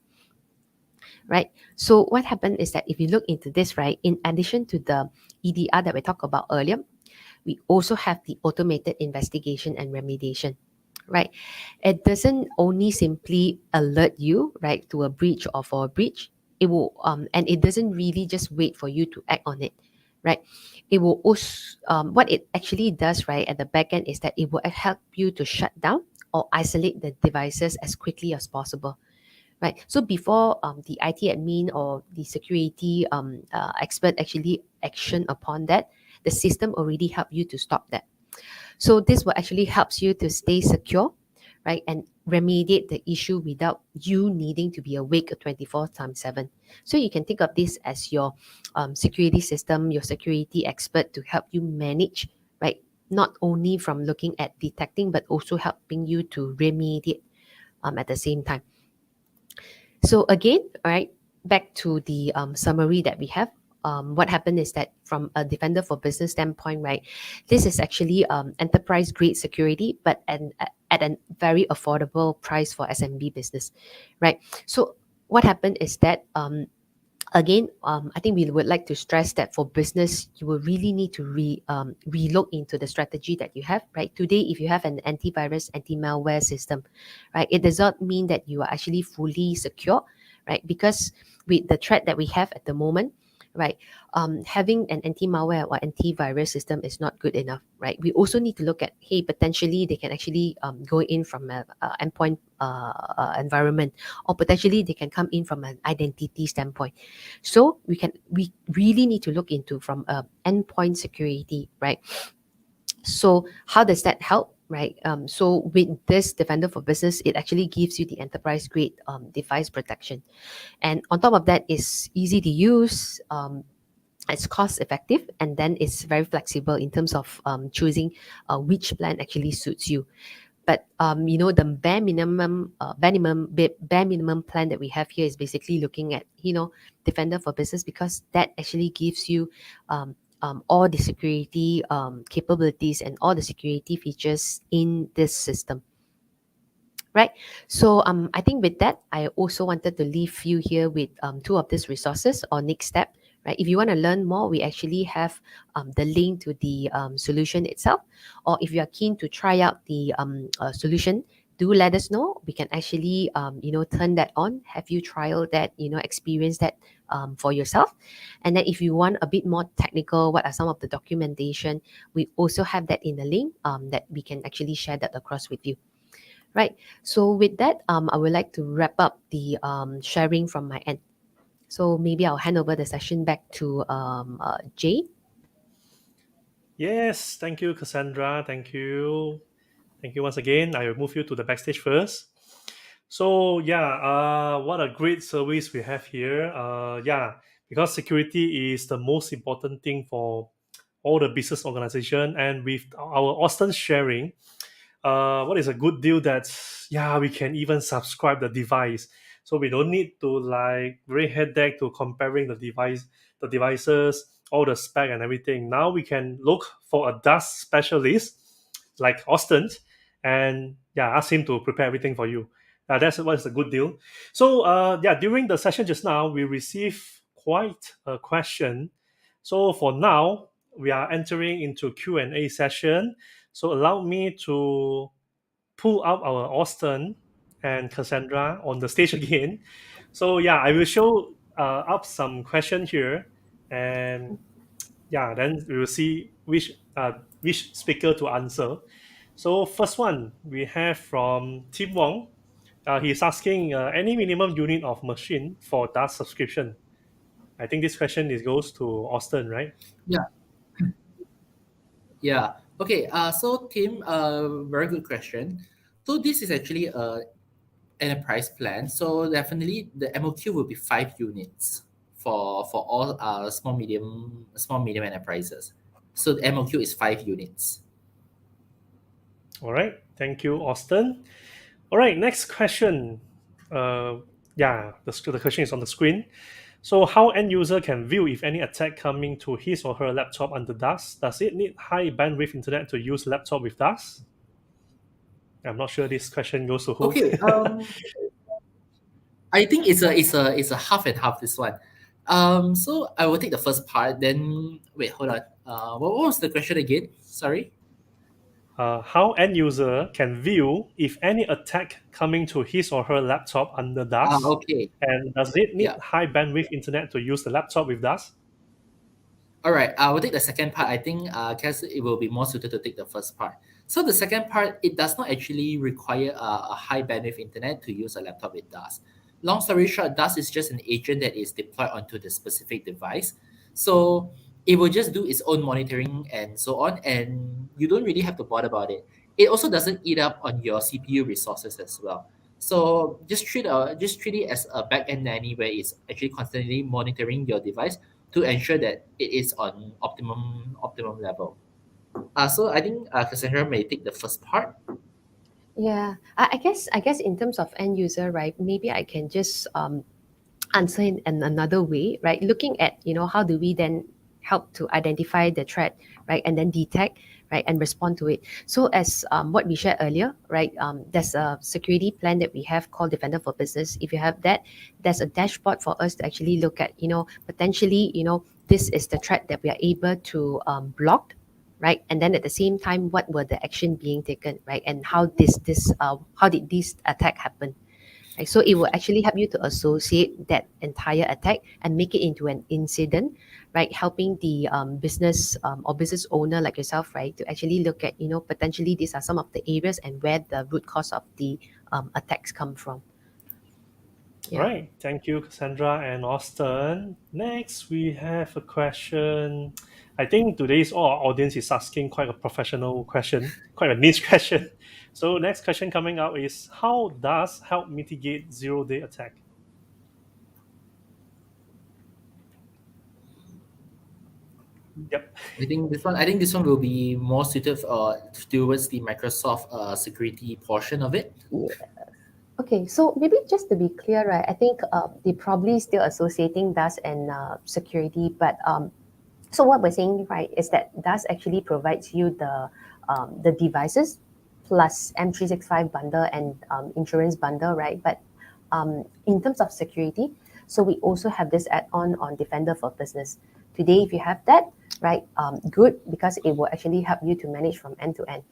right? So what happened is that if you look into this, right, in addition to the EDR that we talked about earlier, we also have the automated investigation and remediation, right? It doesn't only simply alert you, right, to a breach or for a breach. It will and it doesn't really just wait for you to act on it, right? It will also what it actually does, right, at the back end is that it will help you to shut down or isolate the devices as quickly as possible, right? So before the IT admin or the security expert actually action upon that, the system already help you to stop that. So this will actually helps you to stay secure, right, and remediate the issue without you needing to be awake 24/7. So you can think of this as your security system, your security expert to help you manage, right, not only from looking at detecting, but also helping you to remediate at the same time. So again, right, back to the summary that we have. What happened is that from a Defender for Business standpoint, right, this is actually enterprise grade security, but at a very affordable price for SMB business, right? So what happened is that again, I think we would like to stress that for business, you will really need to relook into the strategy that you have, right? Today, if you have an antivirus, anti-malware system, right, it does not mean that you are actually fully secure, right? Because with the threat that we have at the moment, right, having an anti-malware or antivirus system is not good enough, right? We also need to look at, hey, potentially they can actually go in from a endpoint environment, or potentially they can come in from an identity standpoint. So we really need to look into from a endpoint security, right? So how does that help, right? So with this Defender for Business, it actually gives you the enterprise grade device protection, and on top of that, is easy to use. It's cost effective, and then it's very flexible in terms of choosing which plan actually suits you. But the bare minimum plan that we have here is basically looking at Defender for Business, because that actually gives you all the security capabilities and all the security features in this system, right? So I think with that, I also wanted to leave you here with two of these resources or next step, right? If you want to learn more, we actually have the link to the solution itself, or if you are keen to try out the solution, do let us know. We can actually turn that on, have you trial that, experience that for yourself. And then if you want a bit more technical, what are some of the documentation, we also have that in the link that we can actually share that across with you. Right. So with that, I would like to wrap up the sharing from my end. So maybe I'll hand over the session back to Jay. Yes, thank you, Cassandra. Thank you. Thank you once again. I will move you to the backstage first. So yeah, what a great service we have here. Yeah, because security is the most important thing for all the business organization, and with our Austin sharing, what is a good deal that yeah we can even subscribe the device, so we don't need to like very headache to comparing the devices, all the spec and everything. Now we can look for a DaaS specialist like Austin, and yeah, ask him to prepare everything for you. That's what is a good deal. So yeah, during the session just now, we received quite a question. So for now, we are entering into Q&A session. So allow me to pull up our Austin and Cassandra on the stage again. So yeah, I will show up some question here, and yeah, then we will see which speaker to answer. So first one we have from Tim Wong. He's asking any minimum unit of machine for DaaS subscription. I think this question goes to Austin, right? Yeah, yeah. Okay. So Tim, very good question. So this is actually a enterprise plan. So definitely the MOQ will be 5 units for all small medium enterprises. So the MOQ is 5 units. All right, thank you, Austin. All right, next question. Uh, yeah, the question is on the screen. So, how end user can view if any attack coming to his or her laptop under DaaS? Does it need high bandwidth internet to use laptop with DaaS? I'm not sure this question goes to who. Okay. I think it's a half and half this one. So I will take the first part. Then wait, hold on. What was the question again? Sorry. How end user can view if any attack coming to his or her laptop under DaaS, Okay. and does it need Yeah. high bandwidth internet to use the laptop with DaaS? All right, I will take the second part. I think, guess it will be more suited to take the first part. So the second part, it does not actually require a high bandwidth internet to use a laptop. It does. Long story short, DaaS is just an agent that is deployed onto the specific device. So it will just do its own monitoring and so on, and you don't really have to bother about it. It also doesn't eat up on your CPU resources as well. So just treat it as a backend nanny where it's actually constantly monitoring your device to ensure that it is on optimum level. So I think Cassandra may take the first part. Yeah, I guess in terms of end user, right? Maybe I can just answer in another way, right? Looking at how do we then help to identify the threat, right, and then detect, right, and respond to it. So as what we shared earlier, right, there's a security plan that we have called Defender for Business. If you have that, there's a dashboard for us to actually look at, potentially, this is the threat that we are able to block, right? And then at the same time, what were the action being taken, right? And how did this attack happen? Right? So it will actually help you to associate that entire attack and make it into an incident, right? Helping the business or business owner like yourself, right, to actually look at, potentially these are some of the areas and where the root cause of the attacks come from. All Yeah. right, thank you, Cassandra and Austin. Next, we have a question. I think today's our audience is asking quite a professional question, quite a niche question. So, next question coming up is how does help mitigate zero-day attack? Yep. I think this one will be more suited towards the Microsoft security portion of it. Okay, so maybe just to be clear, right, I think they probably still associating DaaS and security, but so what we're saying, right, is that DaaS actually provides you the devices plus M365 bundle and insurance bundle, right? But in terms of security, so we also have this add-on on Defender for Business. Today, if you have that, right, good, because it will actually help you to manage from end to end.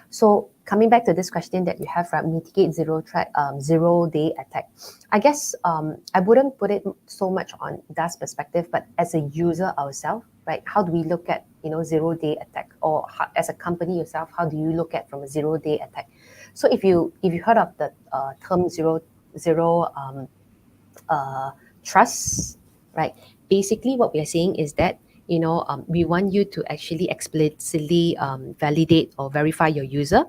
So coming back to this question that you have, right, mitigate zero-day attack. I guess I wouldn't put it so much on DaaS perspective, but as a user ourselves, right? How do we look at zero-day attack, or as a company yourself, how do you look at from a zero-day attack? So if you heard of the term zero trust, right? Basically, what we are saying is that we want you to actually explicitly validate or verify your user,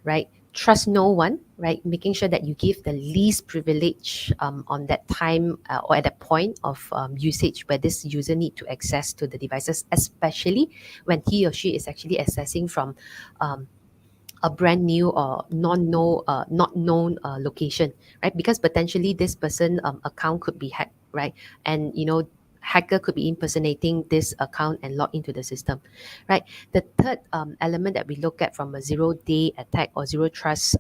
right? Trust no one, right? Making sure that you give the least privilege on that time or at that point of usage where this user need to access to the devices, especially when he or she is actually accessing from a brand new or not known location, right? Because potentially this person account could be hacked, right? And hacker could be impersonating this account and log into the system, right? The third element that we look at from a zero-day attack or zero trust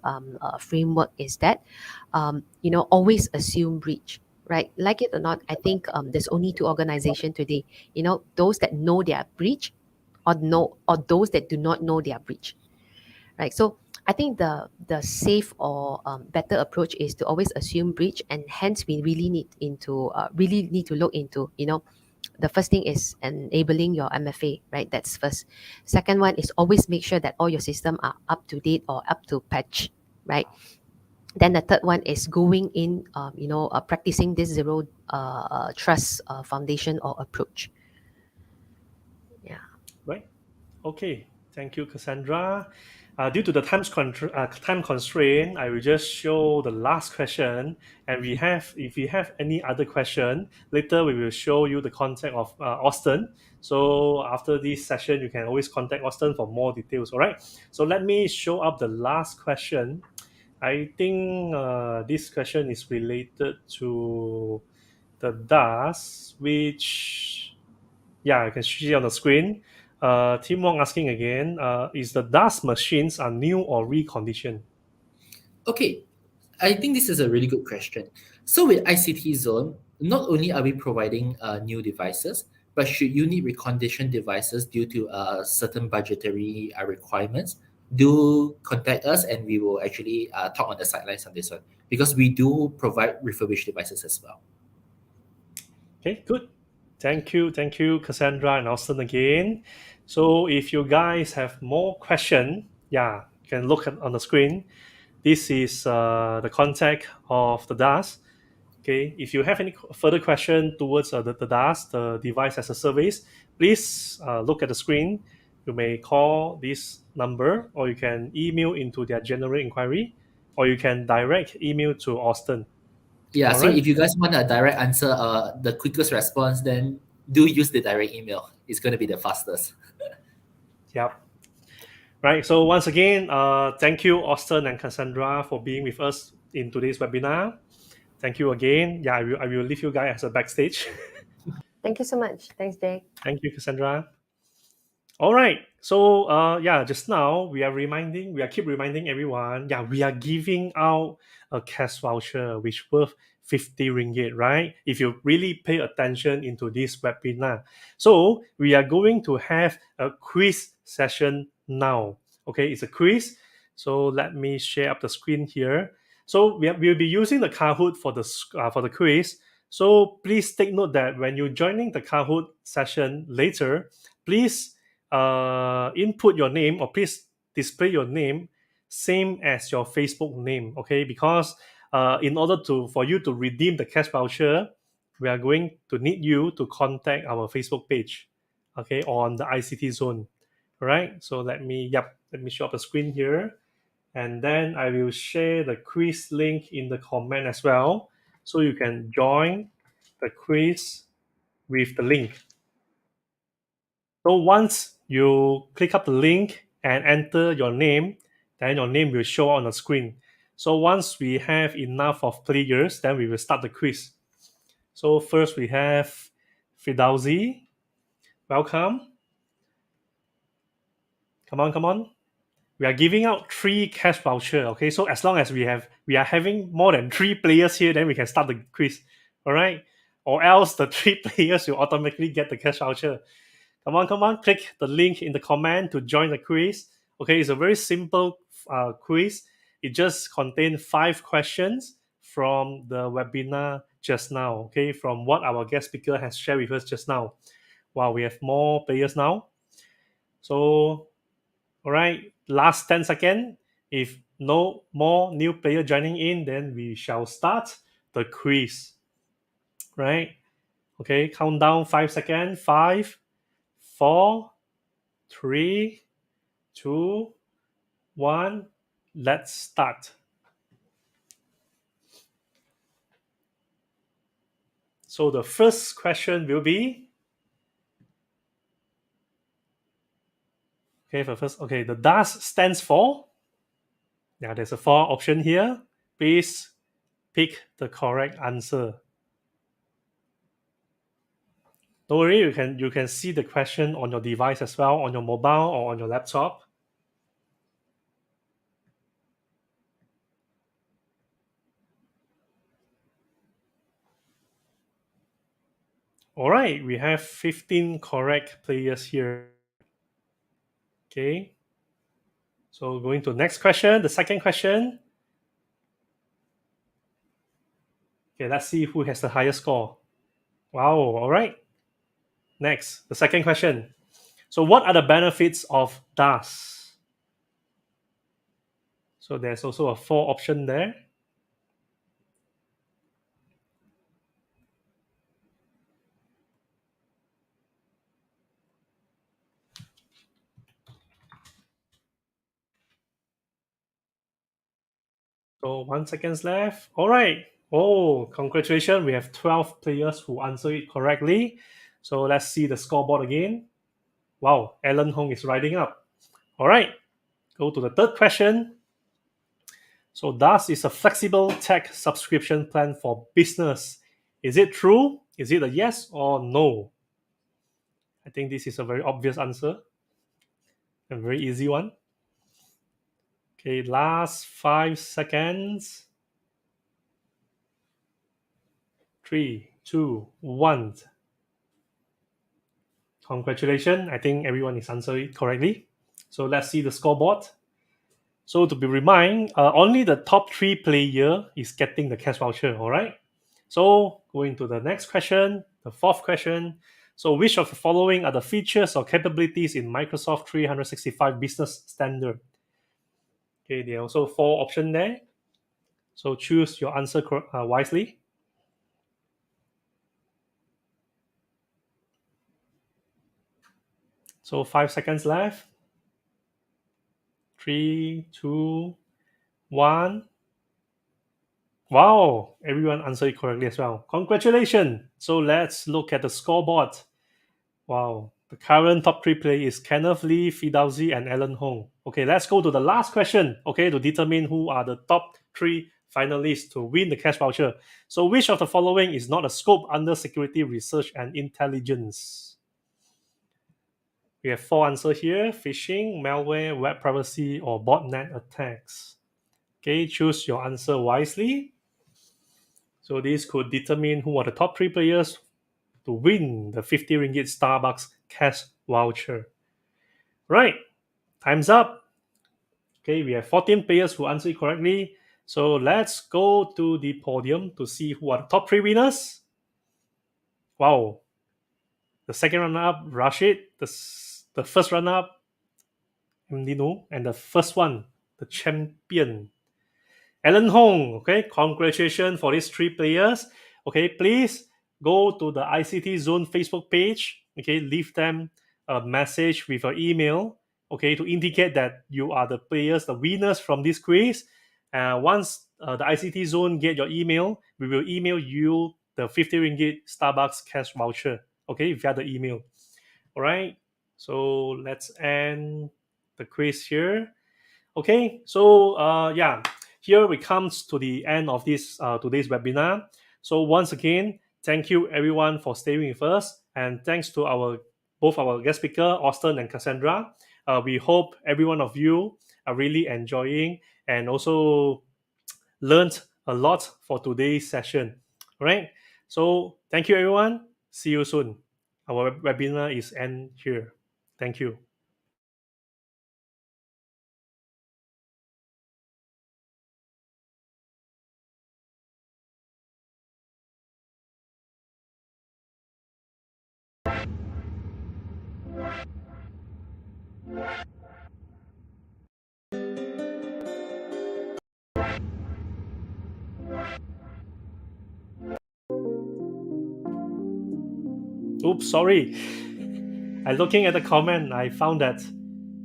framework is that always assume breach, right? Like it or not, I think there's only two organizations today, those that know they are breach, or those that do not know they are breach, right? So I think the safe or better approach is to always assume breach, and hence we really need to look into the first thing is enabling your MFA, right? That's first. Second one is always make sure that all your system are up to date or up to patch, right? Then the third one is going in, practicing this zero trust foundation or approach. Yeah. Right. Okay. Thank you, Cassandra. Due to the time constraint, I will just show the last question. And if we have any other question, later we will show you the contact of Austin. So after this session, you can always contact Austin for more details. All right. So let me show up the last question. I think this question is related to the DaaS, which, yeah, I can see it on the screen. Tim Wong asking again, is the DaaS machines are new or reconditioned? Okay, I think this is a really good question. So with ICT Zone, not only are we providing new devices, but should you need reconditioned devices due to certain budgetary requirements, do contact us and we will actually talk on the sidelines on this one, because we do provide refurbished devices as well. Okay, good. Thank you, Cassandra and Austin again. So if you guys have more question, yeah, you can look on the screen. This is the contact of the DaaS. Okay, if you have any further question towards the DaaS, the device as a service, please look at the screen. You may call this number, or you can email into their general inquiry, or you can direct email to Austin. Yeah, All so right. if you guys want a direct answer, the quickest response, then do use the direct email. It's going to be the fastest. Yep. Right. So once again, thank you, Austin and Cassandra, for being with us in today's webinar. Thank you again. Yeah, I will leave you guys as a backstage. Thank you so much. Thanks, Jake. Thank you, Cassandra. All right. So yeah, just now we are keep reminding everyone, yeah, we are giving out a cash voucher which worth 50 ringgit, right? If you really pay attention into this webinar. So we are going to have a quiz session now. Okay, it's a quiz. So let me share up the screen here. So we'll be using the Kahoot for the quiz. So please take note that when you're joining the Kahoot session later, please input your name or please display your name same as your Facebook name, okay? Because in order to for you to redeem the cash voucher, we are going to need you to contact our Facebook page, okay, on the ICT zone. All right. So let me show up the screen here, and then I will share the quiz link in the comment as well, so you can join the quiz with the link. So once you click up the link and enter your name, then your name will show on the screen. So once we have enough of players, then we will start the quiz. So first we have Fidauzi. Welcome. Come on, come on. We are giving out 3 cash voucher. Okay, so as long as we are having more than 3 players here, then we can start the quiz. All right, or else the 3 players will automatically get the cash voucher. Come on, click the link in the comment to join the quiz. Okay, it's a very simple quiz. It just contains 5 questions from the webinar just now. Okay, from what our guest speaker has shared with us just now. Wow, we have more players now. So all right, last 10 seconds. If no more new player joining in, then we shall start the quiz. Right? Okay, countdown 5 seconds. 5, 4, 3, 2, 1. Let's start. So the first question will be the DaaS stands for. Yeah, there's a 4 option here. Please pick the correct answer. Don't worry, you can see the question on your device as well, on your mobile or on your laptop. All right, we have 15 correct players here. Okay. So going to the next question, the second question. Okay, let's see who has the highest score. Wow, all right. Next, the second question. So what are the benefits of DaaS? So there's also a 4 option there. So 1 second left. All right. Oh, congratulations. We have 12 players who answered it correctly. So let's see the scoreboard again. Wow, Alan Hong is riding up. All right. Go to the third question. So DaaS is a flexible tech subscription plan for business. Is it true? Is it a yes or no? I think this is a very obvious answer. A very easy one. Okay, last 5 seconds. 3, 2, 1. Congratulations. I think everyone is answering it correctly. So let's see the scoreboard. So to be remind, only the top 3 player is getting the cash voucher. All right. So going to the next question, the fourth question. So which of the following are the features or capabilities in Microsoft 365 Business Standard? Okay, there are also 4 options there. So choose your answer wisely. So 5 seconds left. 3, 2, 1. Wow, everyone answered it correctly as well. Congratulations. So let's look at the scoreboard. Wow, the current top 3 players is Kenneth Lee, Fidauzi, and Alan Hong. Okay, let's go to the last question, okay, to determine who are the top 3 finalists to win the cash voucher. So which of the following is not a scope under security research and intelligence? We have 4 answers here: phishing, malware, web privacy, or botnet attacks. Okay, choose your answer wisely. So this could determine who are the top 3 players to win the 50 ringgit Starbucks cash voucher. Right, time's up. Okay, we have 14 players who answered it correctly. So let's go to the podium to see who are the top 3 winners. Wow. The second runner-up, Rashid. The first runner-up, Mdino. And the first one, the champion, Alan Hong. Okay, congratulations for these 3 players. Okay, please go to the ICT Zone Facebook page. Okay, leave them a message with your email. Okay, to indicate that you are the players, the winners from this quiz. Once the ICT Zone get your email, we will email you the 50 ringgit Starbucks cash voucher. Okay, via the email. All right. So let's end the quiz here. Okay, so yeah, here we comes to the end of this today's webinar. So once again, thank you everyone for staying with us, and thanks to both our guest speaker Austin and Cassandra. We hope every one of you are really enjoying and also learned a lot for today's session. All right, so thank you everyone. See you soon. Our webinar is end here. Thank you. Oops, sorry. I looking at the comment, I found that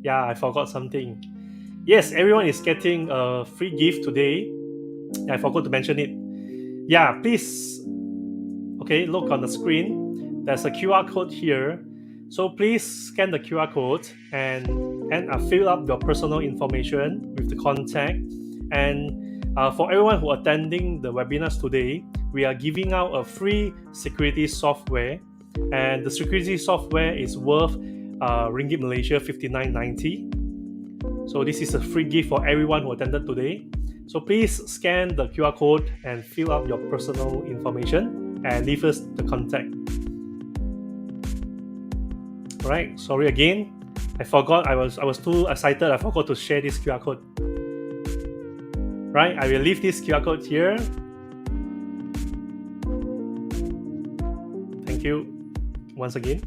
yeah, I forgot something. Yes, everyone is getting a free gift today. I forgot to mention it. Yeah, please. Okay, look on the screen. There's a QR code here. So please scan the QR code and fill up your personal information with the contact. And for everyone who are attending the webinars today, we are giving out a free security software, and the security software is worth ringgit Malaysia 59.90. So this is a free gift for everyone who attended today. So please scan the QR code and fill up your personal information and leave us the contact. All right, sorry again. I forgot. I was too excited. I forgot to share this QR code. Right, I will leave this QR code here. Thank you once again.